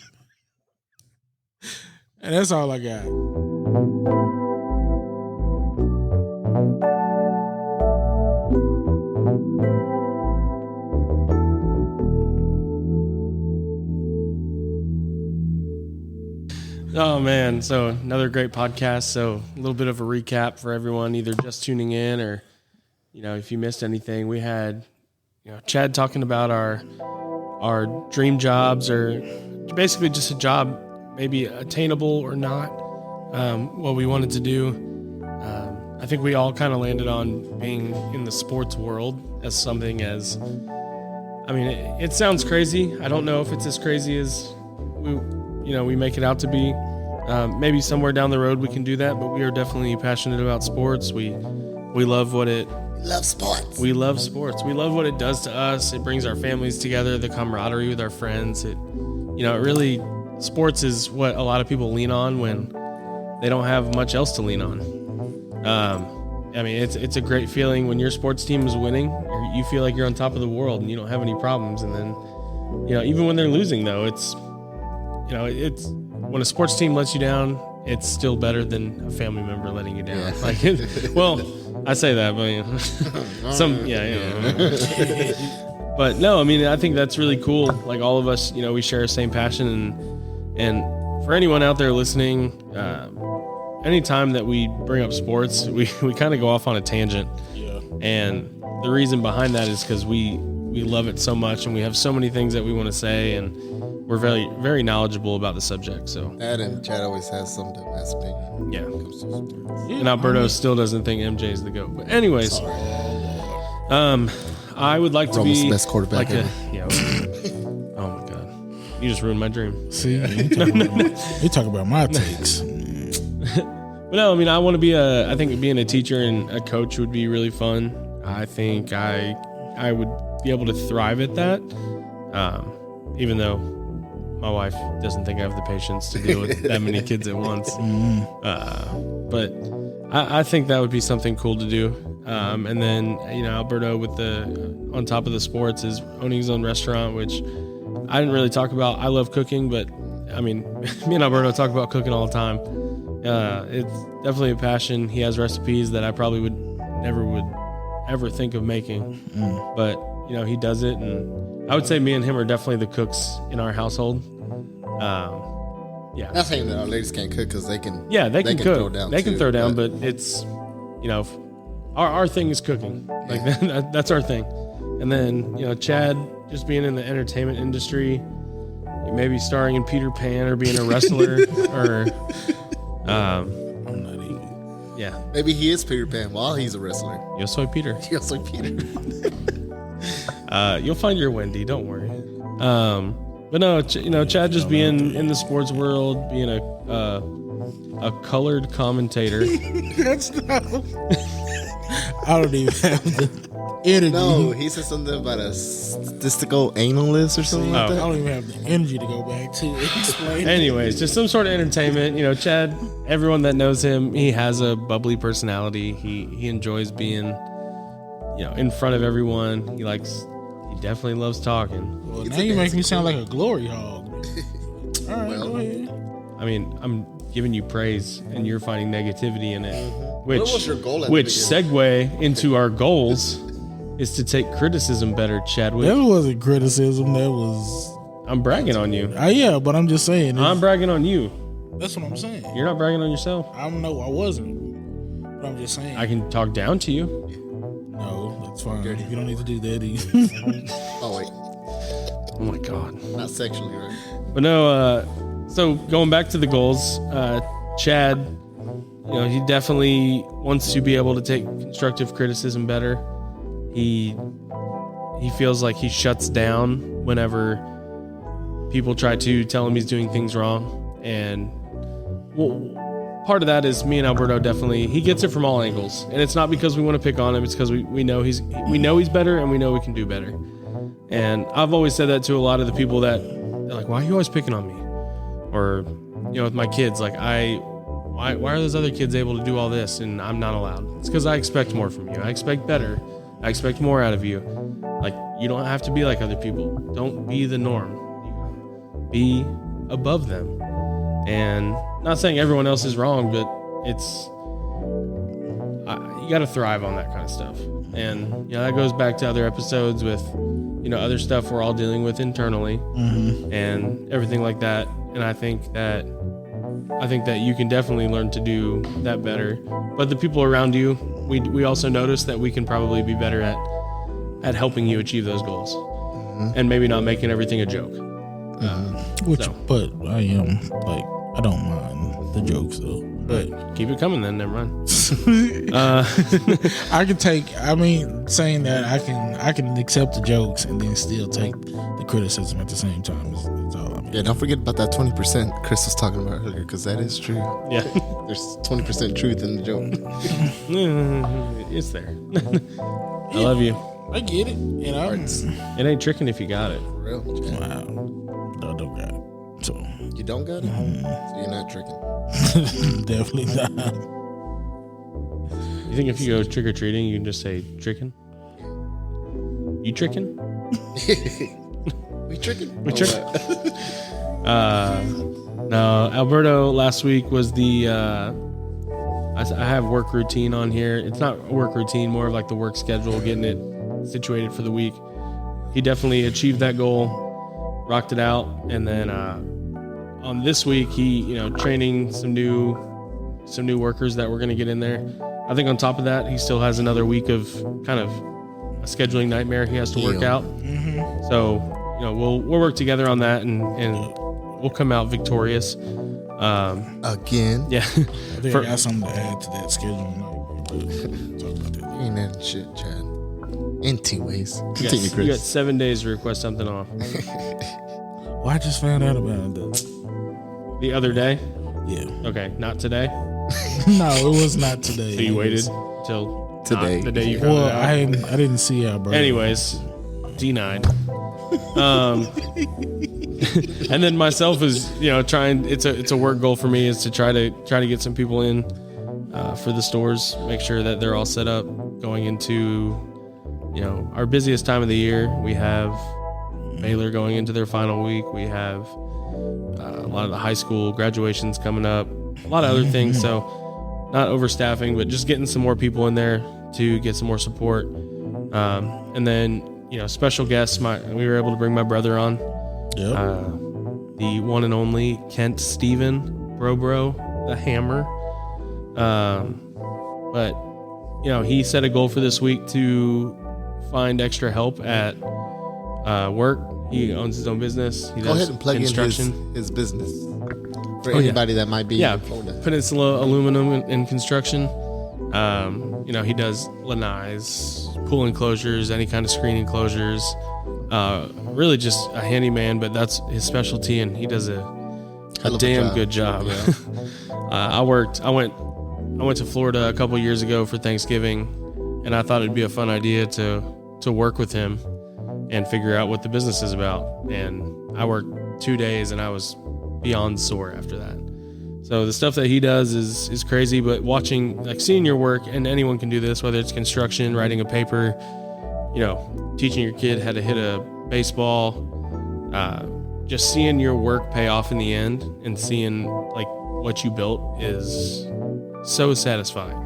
Speaker 1: And that's all I got.
Speaker 2: Oh man, so another great podcast. So a little bit of a recap for everyone, either just tuning in or, if you missed anything. We had, Chad talking about our dream jobs, or basically just a job, maybe attainable or not, what we wanted to do. I think we all kind of landed on being in the sports world as something as, it sounds crazy. I don't know if it's as crazy as we make it out to be. Maybe somewhere down the road we can do that, but we are definitely passionate about sports. We love what it.
Speaker 3: Love sports.
Speaker 2: We love sports. We love what it does to us. It brings our families together, the camaraderie with our friends. It really, sports is what a lot of people lean on when they don't have much else to lean on. I mean, it's a great feeling when your sports team is winning. You feel like you're on top of the world and you don't have any problems. And then, even when they're losing, though, it's when a sports team lets you down, it's still better than a family member letting you down.
Speaker 3: Yeah.
Speaker 2: Like, well, I say that, but But no, I mean, I think that's really cool. Like all of us, we share the same passion, and for anyone out there listening, anytime that we bring up sports, we kind of go off on a tangent.
Speaker 1: Yeah.
Speaker 2: And the reason behind that is because we love it so much, and we have so many things that we want to say, and we're very, very knowledgeable about the subject. So
Speaker 3: That and Chad always has some dumbass opinion.
Speaker 2: yeah.
Speaker 3: when it comes to sports.
Speaker 2: And Alberto still doesn't think MJ is the GOAT. But anyways, I would like to
Speaker 3: Romo's
Speaker 2: be
Speaker 3: the best quarterback
Speaker 2: like
Speaker 3: ever.
Speaker 2: oh my God, you just ruined my dream.
Speaker 1: See, you talk about my takes.
Speaker 2: But no, I mean, I want to be I think being a teacher and a coach would be really fun. I think I would be able to thrive at that, even though my wife doesn't think I have the patience to deal with that many kids at once. But I think that would be something cool to do. And then, Alberto with on top of the sports is owning his own restaurant, which I didn't really talk about. I love cooking, but I mean, me and Alberto talk about cooking all the time. It's definitely a passion. He has recipes that I probably would ever think of making, but he does it. And I would say me and him are definitely the cooks in our household. Yeah.
Speaker 3: Not saying that our ladies can't cook because they can.
Speaker 2: Yeah, they can cook.
Speaker 3: Throw down
Speaker 2: they can
Speaker 3: too,
Speaker 2: throw down, but it's, our thing is cooking. Like that's our thing. And then, Chad just being in the entertainment industry, maybe starring in Peter Pan or being a wrestler or,
Speaker 1: I'm not even.
Speaker 2: yeah.
Speaker 3: Maybe he is Peter Pan while he's a wrestler.
Speaker 2: Yo soy Peter.
Speaker 3: He also Peter.
Speaker 2: You'll find your Wendy. Don't worry. But no, Chad just being in the sports world, being a colored commentator.
Speaker 1: That's not. I don't even have the energy.
Speaker 3: No, he said something about a statistical analyst or something like
Speaker 1: I
Speaker 3: that.
Speaker 1: don't even have the energy to go back to explain.
Speaker 2: Anyways, just some sort of entertainment. Chad, everyone that knows him, he has a bubbly personality. He enjoys being, in front of everyone. He definitely loves talking.
Speaker 1: Well, now you make me sound like a glory hog. All right,
Speaker 3: Well.
Speaker 1: go ahead.
Speaker 2: I mean, I'm giving you praise, and you're finding negativity in it. Which,
Speaker 3: What was your goal at the
Speaker 2: which
Speaker 3: beginning?
Speaker 2: segue into our goals is to take criticism better, Chadwick.
Speaker 1: That wasn't criticism. That was.
Speaker 2: I'm bragging on you.
Speaker 1: Yeah, but I'm just saying.
Speaker 2: I'm bragging on you.
Speaker 1: That's what I'm saying.
Speaker 2: You're not bragging on yourself.
Speaker 1: I don't know. I wasn't. But I'm just saying.
Speaker 2: I can talk down to you.
Speaker 1: No, that's fine. You don't need to do that either.
Speaker 3: Oh wait,
Speaker 2: Oh my God.
Speaker 3: not sexually, right?
Speaker 2: But no, so going back to the goals, Chad, he definitely wants to be able to take constructive criticism better. He feels like he shuts down whenever people try to tell him he's doing things wrong. And part of that is me and Alberto definitely, he gets it from all angles. And it's not because we want to pick on him, it's because we know he's better and we know we can do better. And I've always said that to a lot of the people that they're like, why are you always picking on me? Or, with my kids, like why are those other kids able to do all this and I'm not allowed? It's because I expect more from you. I expect better. I expect more out of you. Like, you don't have to be like other people. Don't be the norm. Be above them. And not saying everyone else is wrong, but you got to thrive on that kind of stuff. And that goes back to other episodes with other stuff we're all dealing with internally and everything like that. And I think that you can definitely learn to do that better. But the people around you, we also notice that we can probably be better at helping you achieve those goals, and maybe not making everything a joke.
Speaker 1: But I am I don't mind the jokes though. But
Speaker 2: Keep it coming then. Never mind.
Speaker 1: I can take. Saying that I can accept the jokes and then still take the criticism at the same time. Is all I mean.
Speaker 3: Yeah, don't forget about that 20% Kris was talking about earlier, because that is true.
Speaker 2: Yeah,
Speaker 3: There's 20% truth in the joke.
Speaker 2: it's there. I love you.
Speaker 1: I get it.
Speaker 2: It ain't tricking if you got it.
Speaker 3: For real. Chad.
Speaker 1: Wow, I don't got it. So
Speaker 3: You don't got it? So you're not tricking.
Speaker 1: definitely not.
Speaker 2: You think if you go trick or treating, you can just say trickin'? You trickin'?
Speaker 3: We tricking?
Speaker 2: We trickin'? No, Alberto last week was the. I have work routine on here. It's not a work routine, more of like the work schedule, getting it situated for the week. He definitely achieved that goal, rocked it out, and then on this week he, training some new workers that we're going to get in there. I think on top of that, he still has another week of kind of a scheduling nightmare he has to work out. Mm-hmm. So we'll work together on that, and we'll come out victorious.
Speaker 3: Again.
Speaker 2: Yeah.
Speaker 1: I think I got something to add to that schedule. Talk about that.
Speaker 3: Ain't that shit, Chad. In 2 ways. Continue,
Speaker 2: You got
Speaker 3: Chris.
Speaker 2: 7 days to request something off.
Speaker 1: Well, I just found out about it.
Speaker 2: The other day?
Speaker 1: Yeah.
Speaker 2: Okay, not today.
Speaker 1: No, it was not today.
Speaker 2: So you waited till
Speaker 3: Today.
Speaker 2: the day you found
Speaker 1: Well,
Speaker 2: it out.
Speaker 1: I didn't see Alberto.
Speaker 2: Anyways, denied. And then myself is, trying. It's a work goal for me is to try to get some people in for the stores, make sure that they're all set up going into, our busiest time of the year. We have Baylor going into their final week. We have a lot of the high school graduations coming up, a lot of other things. So not overstaffing, but just getting some more people in there to get some more support. And then, special guests. We were able to bring my brother on.
Speaker 1: Yep.
Speaker 2: The one and only Kent Bro, the Hammer. But he set a goal for this week to find extra help at work. He owns his own business. He
Speaker 3: Go
Speaker 2: does
Speaker 3: ahead and plug in his business for anybody that might be.
Speaker 2: Yeah,
Speaker 3: in Florida.
Speaker 2: Peninsula Aluminum and Construction. He does lanais, pool enclosures, any kind of screen enclosures. Really just a handyman, but that's his specialty, and he does a damn good job.
Speaker 3: Yeah.
Speaker 2: I went to Florida a couple years ago for Thanksgiving, and I thought it'd be a fun idea to work with him and figure out what the business is about. And I worked 2 days, and I was beyond sore after that. So the stuff that he does is crazy, but seeing your work, and anyone can do this, whether it's construction, writing a paper, teaching your kid how to hit a baseball, just seeing your work pay off in the end and seeing like what you built is so satisfying.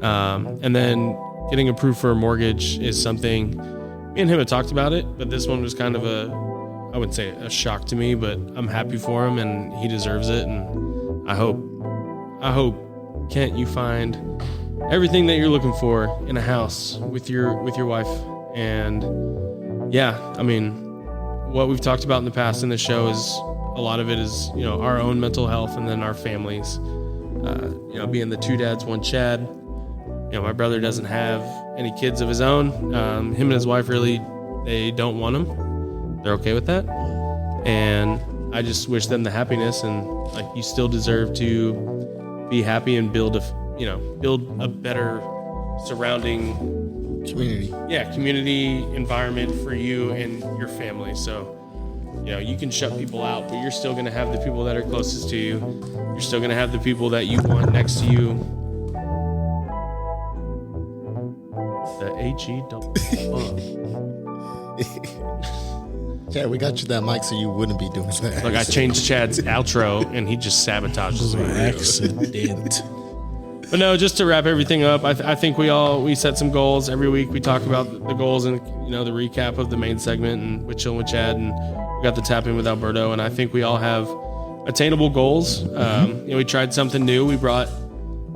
Speaker 2: And then getting approved for a mortgage is something me and him had talked about it, but this one was kind of I wouldn't say a shock to me, but I'm happy for him and he deserves it. And I hope, Kent, you find everything that you're looking for in a house with your wife. And what we've talked about in the past in the show is a lot of it is, our own mental health and then our families, being the 2 dads, 1 Chad. My brother doesn't have any kids of his own. Him and his wife they don't want him. They're okay with that. And I just wish them the happiness, and you still deserve to be happy and build a better surrounding community environment for you and your family. So, you can shut people out, but you're still going to have the people that are closest to you. You're still going to have the people that you want next to you. The
Speaker 3: Chad, we got you that mic so you wouldn't be doing that.
Speaker 2: Look, I changed Chad's outro and he just sabotages
Speaker 1: It was an
Speaker 2: me.
Speaker 1: accident.
Speaker 2: But no, just to wrap everything up, I think we set some goals every week. We talk about the goals and the recap of the main segment and with Chilln with Chad, and we got the tap in with Alberto, and I think we all have attainable goals. We tried something new. We brought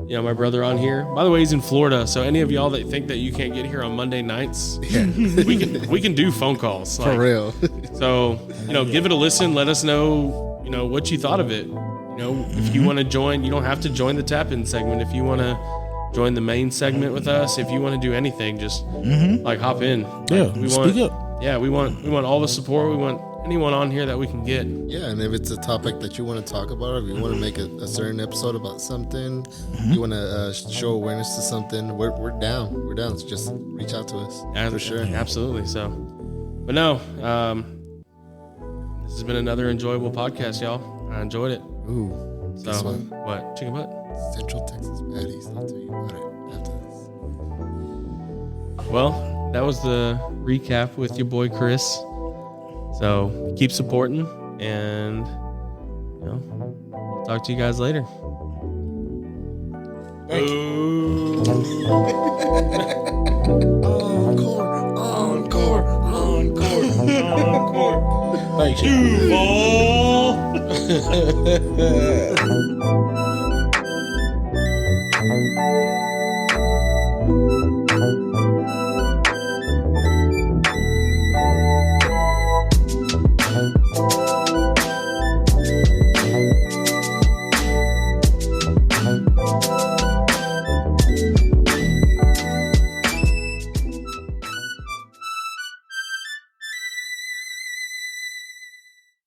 Speaker 2: my brother on here. By the way, he's in Florida, so any of y'all that think that you can't get here on Monday nights, we can do phone calls
Speaker 3: For real.
Speaker 2: So give it a listen. Let us know what you thought of it. If you want to join, you don't have to join the tap-in segment. If you want to join the main segment with us, if you want to do anything, just hop in.
Speaker 1: Speak up.
Speaker 2: Yeah, we want all the support. We want anyone on here that we can get.
Speaker 3: Yeah, and if it's a topic that you want to talk about, or if you want to make a certain episode about something, you want to show awareness to something, we're down. We're down. So just reach out to us. For sure.
Speaker 2: Absolutely. So, but no, this has been another enjoyable podcast, y'all. I enjoyed it.
Speaker 3: Ooh.
Speaker 2: So, what? Chicken butt?
Speaker 3: Central Texas baddies. I'll tell you about it after this.
Speaker 2: Well, that was the recap with your boy Kris. So keep supporting, and I'll talk to you guys later.
Speaker 1: Thank you.
Speaker 5: Encore.
Speaker 1: Thank you.
Speaker 2: Ball.